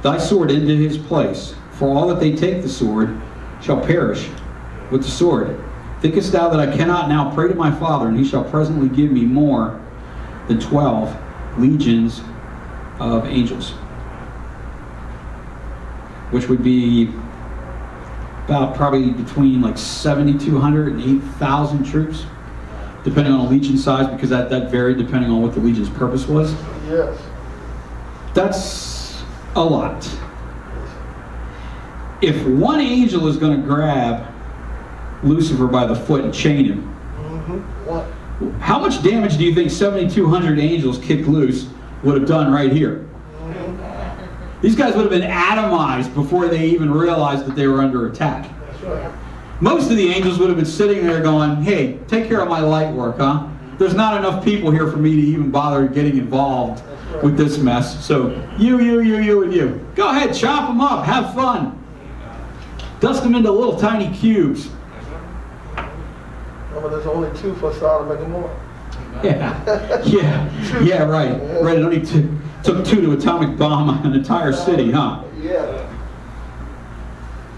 thy sword into his place, for all that they take the sword shall perish with the sword. Thinkest thou that I cannot now pray to my Father, and he shall presently give me more than 12 legions of angels? Which would be about probably between like 7,200 and 8,000 troops, depending on the legion size, because that varied depending on what the legion's purpose was. Yes. That's a lot. If one angel is going to grab Lucifer by the foot and chain him, What? how much damage do you think 7,200 angels kicked loose would have done right here? These guys would have been atomized before they even realized that they were under attack. That's right. Most of the angels would have been sitting there going, hey, take care of my light work, huh? There's not enough people here for me to even bother getting involved with this mess. So you, and you. Go ahead, chop them up, have fun. Dust them into little tiny cubes. Oh, but there's only 2 for Sodom and Gomorrah. Yeah, right. Right, it only took 2 to atomic bomb an entire city, huh? Yeah.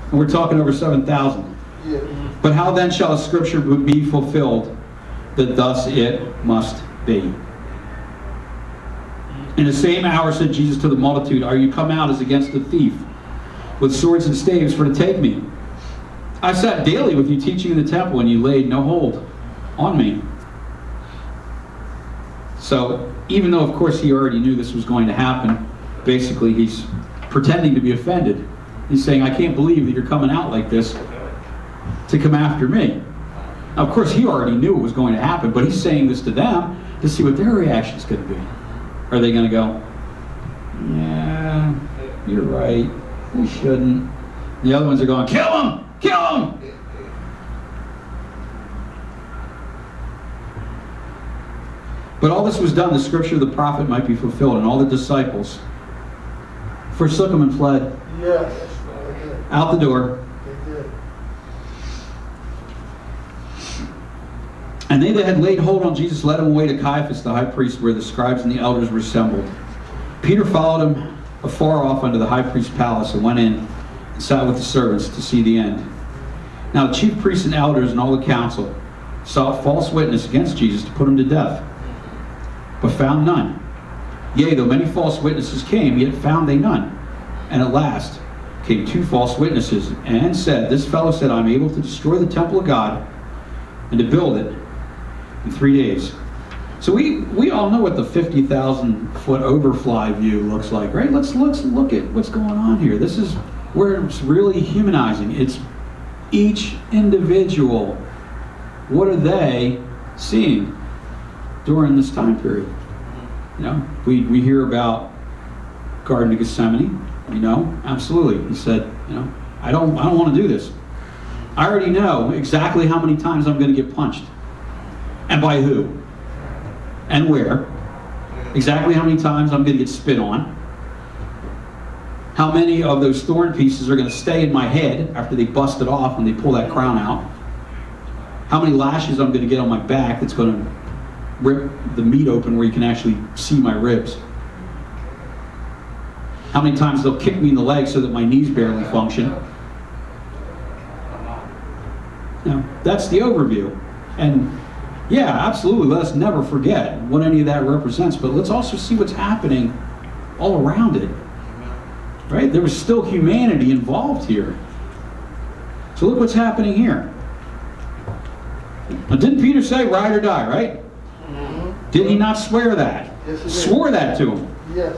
And we're talking over 7,000. Yeah. But how then shall the scripture be fulfilled, that thus it must be? In the same hour said Jesus to the multitude, are you come out as against a thief, with swords and staves for to take me? I sat daily with you teaching in the temple, and you laid no hold on me. So, even though of course he already knew this was going to happen, basically he's pretending to be offended. He's saying, I can't believe that you're coming out like this to come after me. Now, of course, he already knew it was going to happen, but he's saying this to them to see what their reaction is going to be. Are they going to go, yeah, you're right, we shouldn't? The other ones are going, kill him! Kill him! But all this was done, the scripture of the prophet might be fulfilled, and all the disciples forsook him and fled Yes. They did. out the door. They did. And they that had laid hold on Jesus led him away to Caiaphas the high priest, where the scribes and the elders were assembled. Peter followed him afar off unto the high priest's palace, and went in and sat with the servants to see the end. Now the chief priests and elders and all the council sought false witness against Jesus to put him to death, but found none. Yea, though many false witnesses came, yet found they none. And at last came 2 false witnesses, and said, this fellow said, I'm able to destroy the temple of God and to build it in 3 days. So we all know what the 50,000 foot overfly view looks like, right? Let's look at what's going on here. This is where it's really humanizing. It's each individual. What are they seeing during this time period? You know, we hear about Garden of Gethsemane. You know, absolutely. He said, you know, I don't want to do this. I already know exactly how many times I'm going to get punched, and by who, and where. Exactly how many times I'm going to get spit on. How many of those thorn pieces are going to stay in my head after they bust it off and they pull that crown out. How many lashes I'm going to get on my back that's going to rip the meat open where you can actually see my ribs. How many times they'll kick me in the leg so that my knees barely function. Now, that's the overview. And yeah, absolutely, let us never forget what any of that represents, but let's also see what's happening all around it. Right? There was still humanity involved here. So look what's happening here. Now, didn't Peter say ride or die, right? Did he not swear that? Yes, he did. Swore that to him. Yes.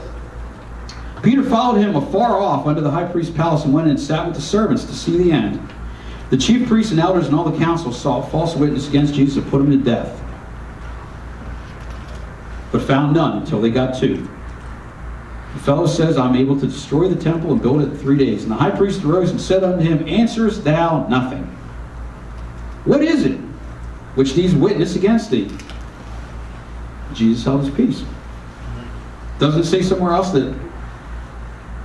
Peter followed him afar off unto the high priest's palace, and went in and sat with the servants to see the end. The chief priests and elders and all the council sought false witness against Jesus and put him to death, but found none until they got 2. The fellow says, I'm able to destroy the temple and build it in 3 days. And the high priest arose and said unto him, answerest thou nothing? What is it which these witness against thee? Jesus held his peace. Doesn't it say somewhere else that,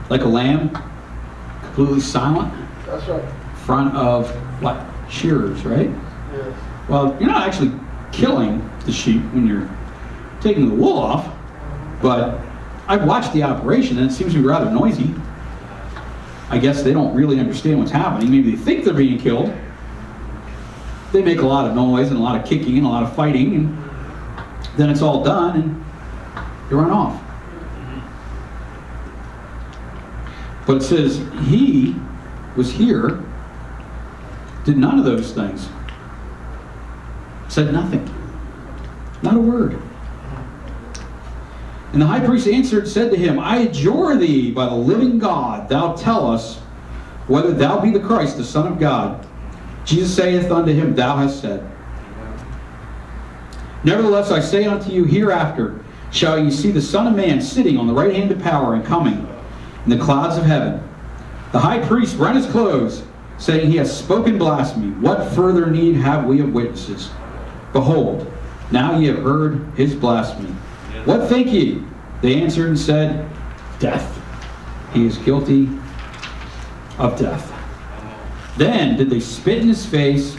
like a lamb, completely silent, That's right. in front of what? Shearers, right? Yes. Well, you're not actually killing the sheep when you're taking the wool off, but I've watched the operation and it seems to be rather noisy. I guess they don't really understand what's happening. Maybe they think they're being killed. They make a lot of noise and a lot of kicking and a lot of fighting, and then it's all done and they run off. But it says he was here, did none of those things. Said nothing. Not a word. And the high priest answered, said to him, I adjure thee by the living God, thou tell us whether thou be the Christ, the Son of God. Jesus saith unto him, thou hast said. Nevertheless, I say unto you, hereafter shall ye see the Son of Man sitting on the right hand of power and coming in the clouds of heaven. The high priest rent his clothes, saying, he has spoken blasphemy. What further need have we of witnesses? Behold, now ye have heard his blasphemy. What think ye? They answered and said, death. He is guilty of death. Then did they spit in his face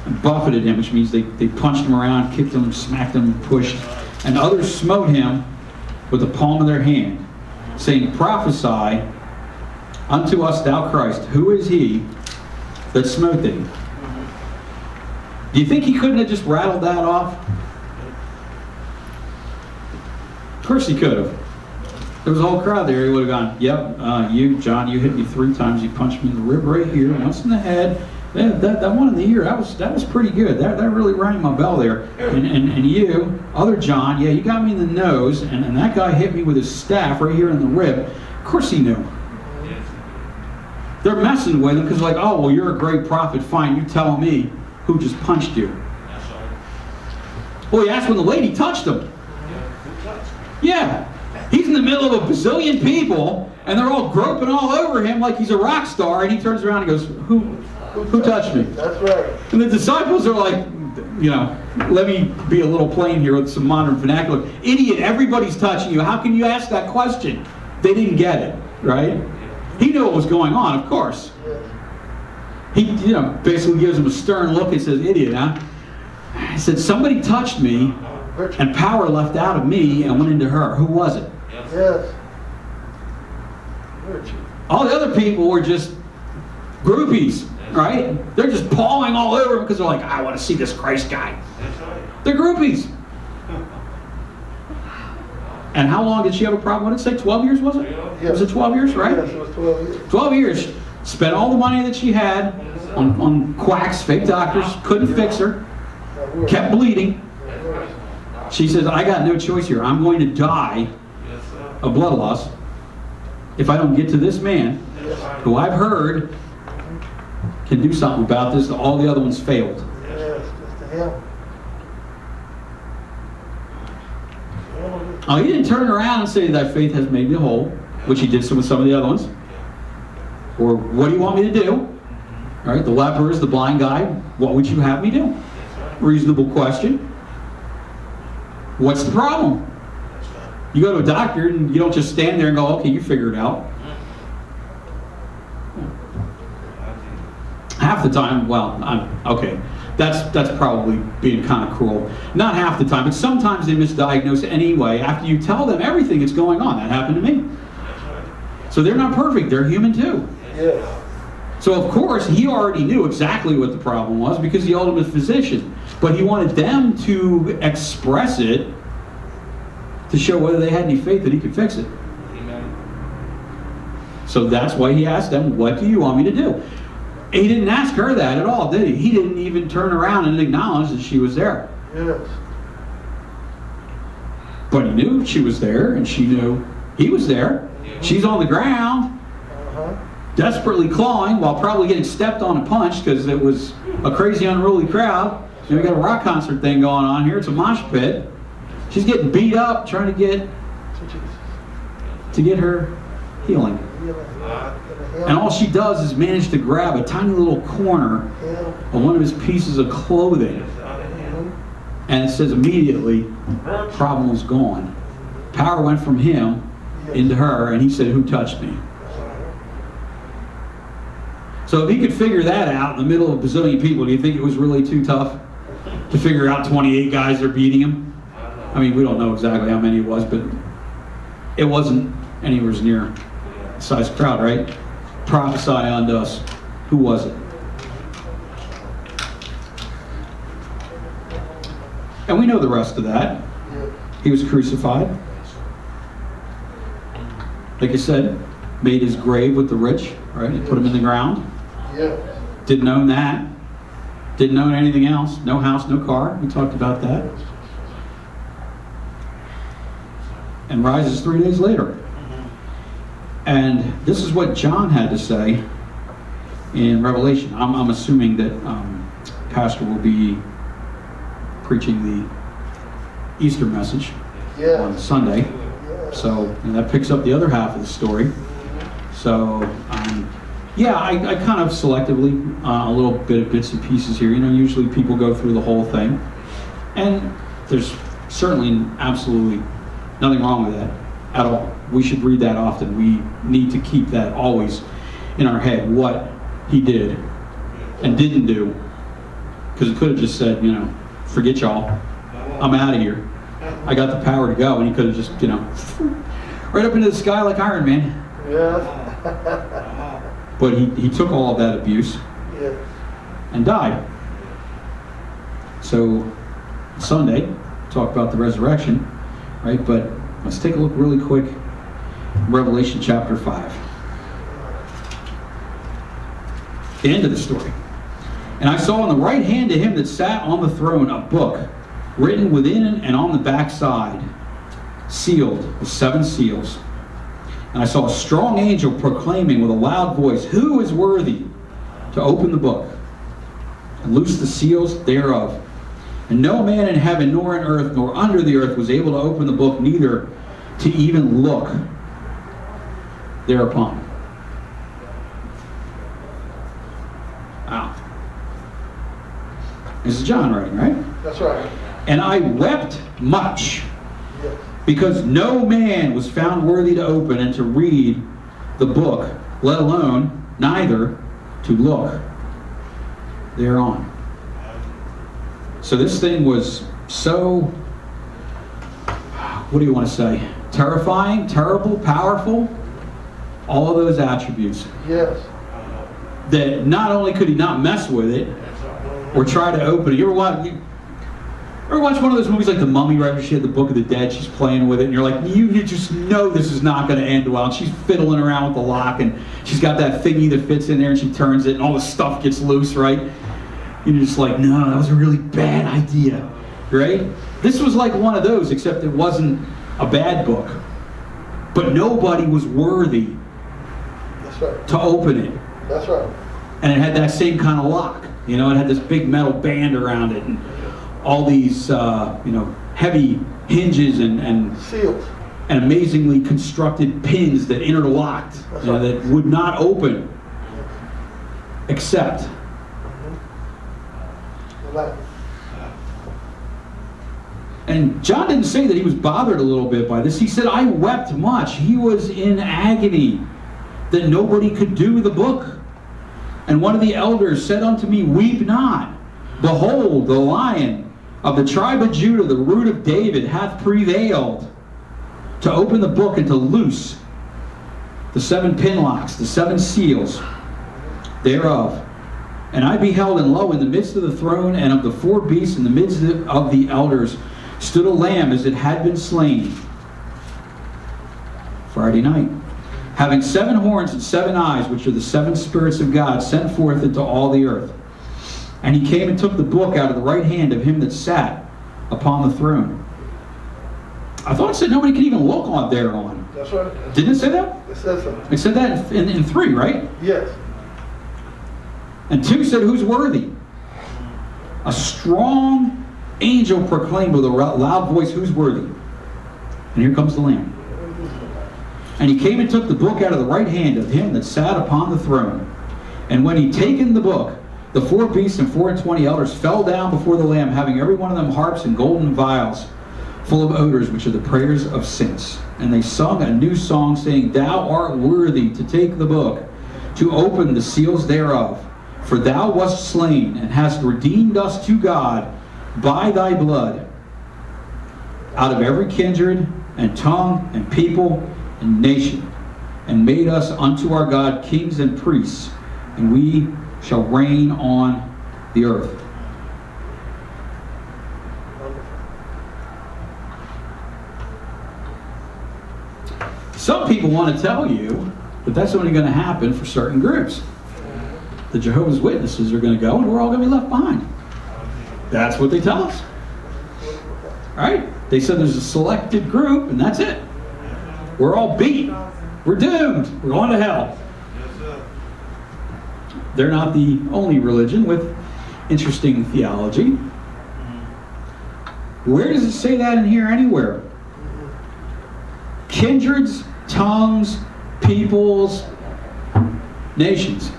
and buffeted him, which means they punched him around, kicked him, smacked him, pushed. And others smote him with the palm of their hand, saying, prophesy unto us, thou Christ, who is he that smote thee? Do you think he couldn't have just rattled that off? Of course he could have. There was a whole crowd there. He would have gone, yep, you, John, you hit me 3 times. You punched me in the rib right here, once in the head. That one in the ear, that was pretty good. That really rang my bell there. And you, other John, yeah, you got me in the nose, and that guy hit me with his staff right here in the rib. Of course he knew. They're messing with him because like, oh, well, you're a great prophet. Fine, you tell me who just punched you. Well, he asked when the lady touched him. Yeah. He's in the middle of a bazillion people, and they're all groping all over him like he's a rock star, and he turns around and goes, who touched me? That's right. And the disciples are like, let me be a little plain here with some modern vernacular. Idiot, everybody's touching you. How can you ask that question? They didn't get it, right? He knew what was going on, of course. He, basically gives him a stern look and says, idiot, huh? He said, somebody touched me, and power left out of me and went into her. Who was it? Yes. All the other people were just groupies, right? They're just pawing all over him because they're like, I want to see this Christ guy. They're groupies. And how long did she have a problem? What did it say? 12 years, was it? Yes. Was it 12 years, right? Yes, it was 12 years. 12 years. Spent all the money that she had on quacks, fake doctors, couldn't fix her, kept bleeding. She says, I got no choice here. I'm going to die of blood loss if I don't get to this man who I've heard can do something about this. All the other ones failed. Yes, just to him. Oh, he didn't turn around and say, thy faith has made me whole, which he did so with some of the other ones. Or, what do you want me to do? All right, the lepers, the blind guy, what would you have me do? Reasonable question. What's the problem? You go to a doctor and you don't just stand there and go, okay, you figure it out. Half the time, that's probably being kind of cruel. Not half the time, but sometimes they misdiagnose anyway after you tell them everything that's going on. That happened to me. So they're not perfect, they're human too. Yes. So of course, he already knew exactly what the problem was because he ultimate physician. But he wanted them to express it to show whether they had any faith that he could fix it. Amen. So that's why he asked them, what do you want me to do? He didn't ask her that at all, did he? He didn't even turn around and acknowledge that she was there. Yes. But he knew she was there, and she knew he was there. She's on the ground, desperately clawing, while probably getting stepped on and punched because it was a crazy, unruly crowd. We got a rock concert thing going on here. It's a mosh pit. She's getting beat up, trying to get her healing. And all she does is manage to grab a tiny little corner of one of his pieces of clothing. And it says immediately, problem was gone. Power went from him into her, and he said, who touched me? So if he could figure that out in the middle of a bazillion people, do you think it was really too tough to figure out 28 guys are beating him? I mean, we don't know exactly how many it was, but it wasn't anywhere near the size crowd, right? prophesy unto us? Who was it? And we know the rest of that. Yeah. He was crucified. Like I said, made his grave with the rich, right? He put him in the ground. Yeah. Didn't own that. Didn't own anything else. No house, no car. We talked about that. And rises 3 days later. And this is what John had to say in Revelation. I'm assuming that Pastor will be preaching the Easter message Yeah. on Sunday. Yeah. So and that picks up the other half of the story. So, yeah, I kind of selectively, a little bit of bits and pieces here. You know, usually people go through the whole thing. And there's certainly absolutely nothing wrong with that at all. We should read that often. We need to keep that always in our head, what he did and didn't do. Because it could have just said, you know, forget y'all. I'm out of here. I got the power to go. And he could have just, you know, right up into the sky like Iron Man. Yeah. But he took all of that abuse Yeah. and died. So Sunday, talk about the resurrection, right? But let's take a look really quick. Revelation chapter 5. The end of the story. And I saw in the right hand of him that sat on the throne a book written within and on the backside, sealed with 7 seals. And I saw a strong angel proclaiming with a loud voice, "Who is worthy to open the book and loose the seals thereof?" And no man in heaven, nor in earth, nor under the earth was able to open the book, neither to even look thereupon. Wow. This is John writing, right? That's right. And I wept much, Yes. because no man was found worthy to open and to read the book, let alone neither to look thereon. So this thing was so, what do you want to say? Terrifying, terrible, powerful, all of those attributes. Yes. That not only could he not mess with it or try to open it. You ever watch one of those movies like The Mummy, right, where she had the Book of the Dead, she's playing with it, and you're like, you just know this is not going to end well. And she's fiddling around with the lock, and she's got that thingy that fits in there, and she turns it, and all the stuff gets loose, right? And you're just like, no, that was a really bad idea, right? This was like one of those, except it wasn't a bad book. But nobody was worthy That's right. to open it. That's right. And it had that same kind of lock. You know, it had this big metal band around it, and all these, heavy hinges and Seals. amazingly constructed pins that interlocked, that would not open, except. Right. And John didn't say that he was bothered a little bit by this. He said, I wept much. He was in agony that nobody could do the book. And one of the elders said unto me, Weep not. Behold, the Lion of the tribe of Judah, the root of David, hath prevailed to open the book and to loose the 7 pinlocks, the 7 seals thereof. And I beheld, and lo, in the midst of the throne and of the 4 beasts, in the midst of the elders, stood a lamb as it had been slain. Friday night. Having 7 horns and 7 eyes, which are the 7 spirits of God, sent forth into all the earth. And he came and took the book out of the right hand of him that sat upon the throne. I thought it said nobody could even look on thereon. That's right. Didn't it say that? It says so. It said that in 3, right? Yes. And 2 said, who's worthy? A strong angel proclaimed with a loud voice, who's worthy? And here comes the Lamb. And he came and took the book out of the right hand of him that sat upon the throne. And when he'd taken the book, the 4 beasts and 24 elders fell down before the Lamb, having every one of them harps and golden vials, full of odors, which are the prayers of saints. And they sung a new song, saying, Thou art worthy to take the book, to open the seals thereof. For thou wast slain, and hast redeemed us to God by thy blood, out of every kindred, and tongue, and people, and nation, and made us unto our God kings and priests, and we shall reign on the earth. Some people want to tell you that that's only going to happen for certain groups. The Jehovah's Witnesses are going to go, and we're all going to be left behind. That's what they tell us. Right? They said there's a selected group, and that's it. We're all beat. We're doomed. We're going to hell. They're not the only religion with interesting theology. Where does it say that in here anywhere? Kindreds, tongues, peoples, nations.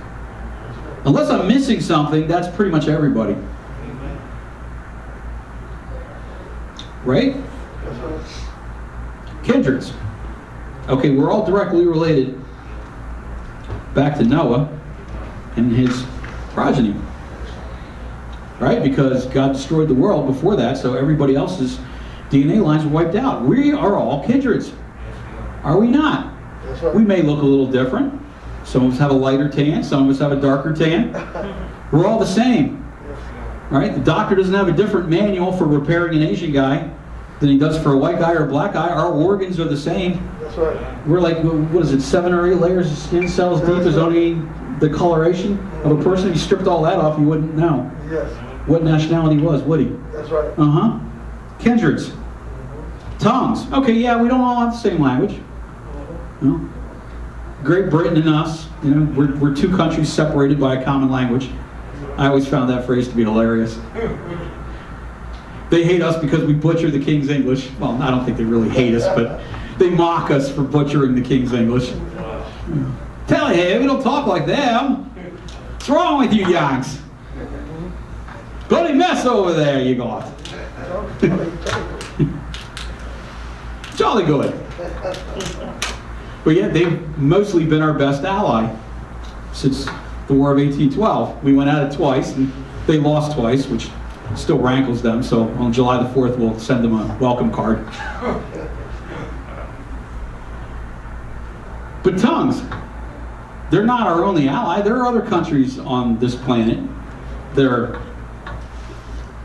Unless I'm missing something, that's pretty much everybody. Right? Kindreds. Okay, we're all directly related back to Noah and his progeny. Right? Because God destroyed the world before that, so everybody else's DNA lines were wiped out. We are all kindreds. Are we not? We may look a little different. Some of us have a lighter tan, some of us have a darker tan. We're all the same. Right? The doctor doesn't have a different manual for repairing an Asian guy than he does for a white guy or a black guy. Our organs are the same. That's right. We're like, what is it, 7 or 8 layers of skin cells deep is only the coloration of a person. If you stripped all that off, you wouldn't know Yes. what nationality he was, would he? That's right. Uh-huh. Kindreds. Tongues. Okay, yeah, we don't all have the same language. No. Great Britain and us, you know, we're two countries separated by a common language. I always found that phrase to be hilarious. They hate us because we butcher the King's English. Well, I don't think they really hate us, but they mock us for butchering the King's English. Tell you, we don't talk like them. What's wrong with you, Yanks? Bloody mess over there you got. Jolly good. But yet they've mostly been our best ally since the War of 1812. We went at it twice, and they lost twice, which still rankles them. So on July the 4th, we'll send them a welcome card. But tongues, they're not our only ally. There are other countries on this planet that are,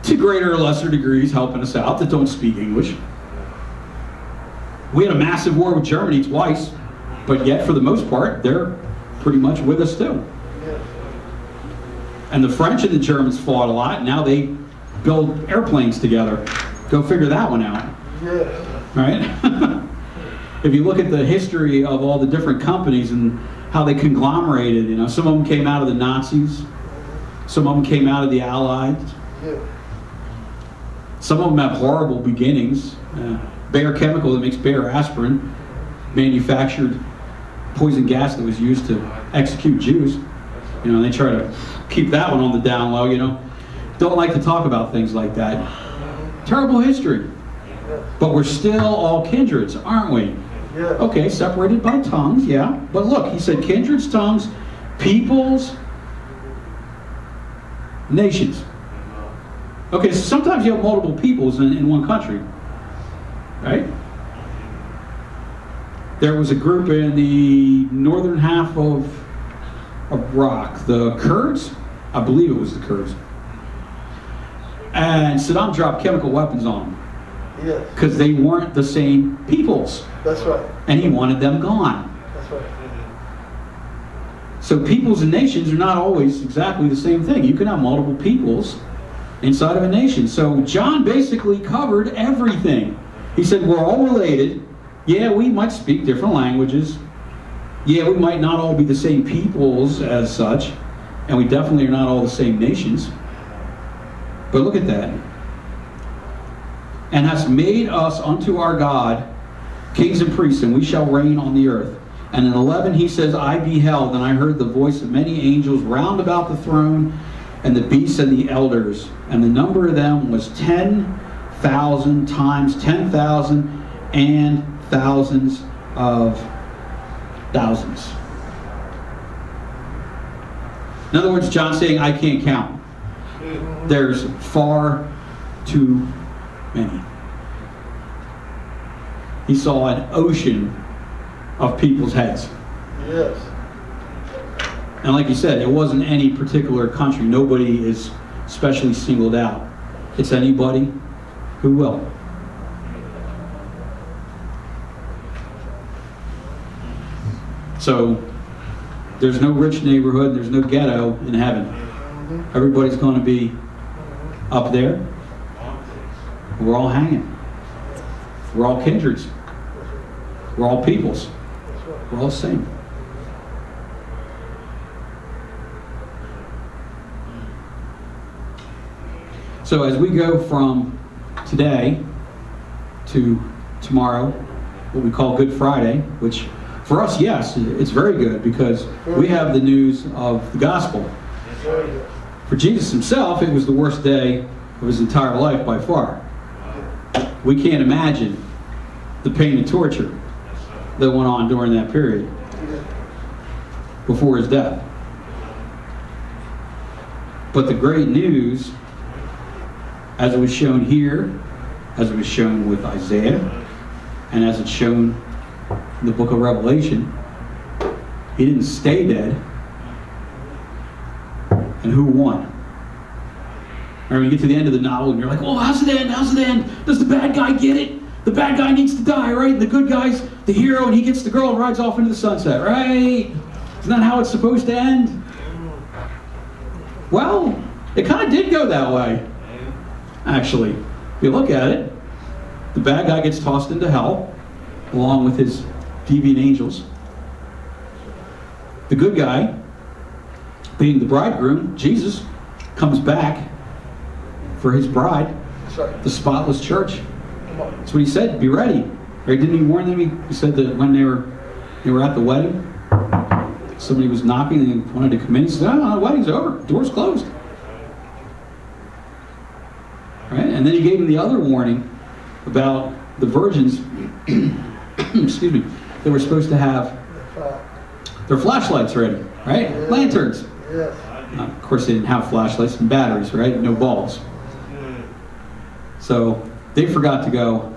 to greater or lesser degrees, helping us out that don't speak English. We had a massive war with Germany twice, but yet for the most part, they're pretty much with us too. And the French and the Germans fought a lot. Now they build airplanes together. Go figure that one out. Yes. Right? If you look at the history of all the different companies and how they conglomerated, you know, some of them came out of the Nazis, some of them came out of the Allies. Yeah. Some of them have horrible beginnings. Bayer Chemical, that makes Bayer aspirin, manufactured poison gas that was used to execute Jews. You know, they try to keep that one on the down low, you know. Don't like to talk about things like that. Terrible history. But we're still all kindreds, aren't we? Yeah. Okay, separated by tongues, yeah. But look, he said kindreds, tongues, peoples, nations. Okay, so sometimes you have multiple peoples in one country, right? There was a group in the northern half of Iraq, the Kurds, I believe it was the Kurds. And Saddam dropped chemical weapons on them Yes. because they weren't the same peoples, That's right. and he wanted them gone. That's right. So peoples and nations are not always exactly the same thing. You can have multiple peoples inside of a nation. So John basically covered everything. He said we're all related. Yeah, we might speak different languages. Yeah, we might not all be the same peoples as such, and we definitely are not all the same nations. But look at that. And has made us unto our God kings and priests, and we shall reign on the earth. And in 11 he says, I beheld, and I heard the voice of many angels round about the throne, and the beasts and the elders. And the number of them was 10,000 times 10,000 and thousands of thousands. In other words, John's saying, I can't count. There's far too many. He saw an ocean of people's heads. Yes. And like you said, it wasn't any particular country. Nobody is specially singled out. It's anybody who will. So there's no rich neighborhood, there's no ghetto in heaven. Everybody's going to be up there. We're all hanging. We're all kindreds. We're all peoples. We're all the same. So as we go from today to tomorrow, what we call Good Friday, which for us, yes, it's very good because we have the news of the gospel. For Jesus himself, it was the worst day of his entire life by far. We can't imagine the pain and torture that went on during that period before his death. But the great news, as it was shown here, as it was shown with Isaiah, and as it's shown in the book of Revelation, he didn't stay dead. And who won? Or you get to the end of the novel and you're like, oh, how's it end? How's it end? Does the bad guy get it? The bad guy needs to die, right? And the good guy's the hero and he gets the girl and rides off into the sunset, right? Isn't that how it's supposed to end? Well, it kind of did go that way. Actually, if you look at it, the bad guy gets tossed into hell along with his deviant angels. The good guy, being the bridegroom, Jesus, comes back for his bride, the spotless church. That's what he said, be ready. Right? Didn't he warn them? He said that when they were at the wedding, somebody was knocking and they wanted to come in. He said, oh, the wedding's over, door's closed. Right? And then he gave them the other warning about the virgins, excuse me, they were supposed to have their flashlights ready, right? Yeah. Lanterns. Yes. Of course, they didn't have flashlights and batteries, right? No bulbs. So they forgot to go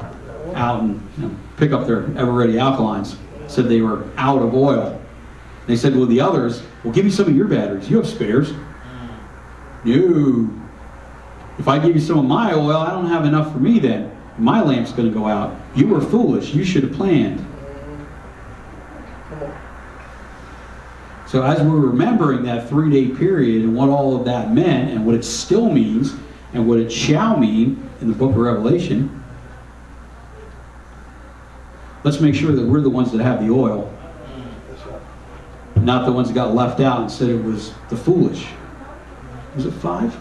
out and pick up their ever-ready alkalines. Said they were out of oil. They said, well, the others, well, give me some of your batteries. You have spares. No. If I give you some of my oil, I don't have enough for me then. My lamp's going to go out. You were foolish. You should have planned. So as we're remembering that 3-day period and what all of that meant and what it still means and what it shall mean in the book of Revelation, let's make sure that we're the ones that have the oil, not the ones that got left out and said it was the foolish. Was it 5?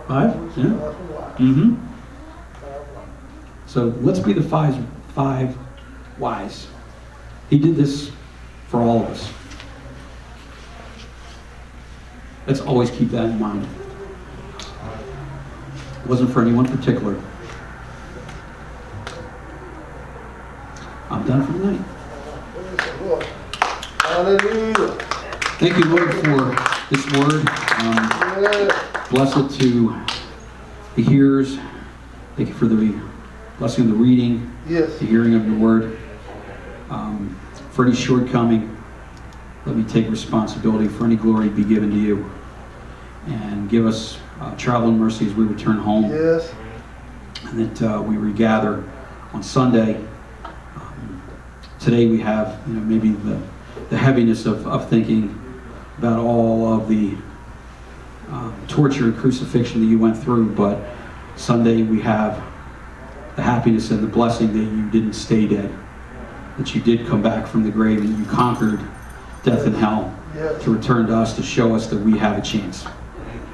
5? Yeah. Mm-hmm. So let's be the five wise. He did this for all of us. Let's always keep that in mind. It wasn't for anyone particular. I'm done for the night. Hallelujah. Thank you, Lord, for this word. Bless it to the hearers. Thank you for the blessing of the reading, Yes. the hearing of your word. For any shortcoming, let me take responsibility. For any glory be given to you. And give us traveling mercy as we return home. Yes. And that we regather on Sunday. Today we have maybe the heaviness of thinking about all of the torture and crucifixion that you went through, but Sunday we have the happiness and the blessing that you didn't stay dead, that you did come back from the grave and you conquered death and hell Yes. to return to us to show us that we have a chance.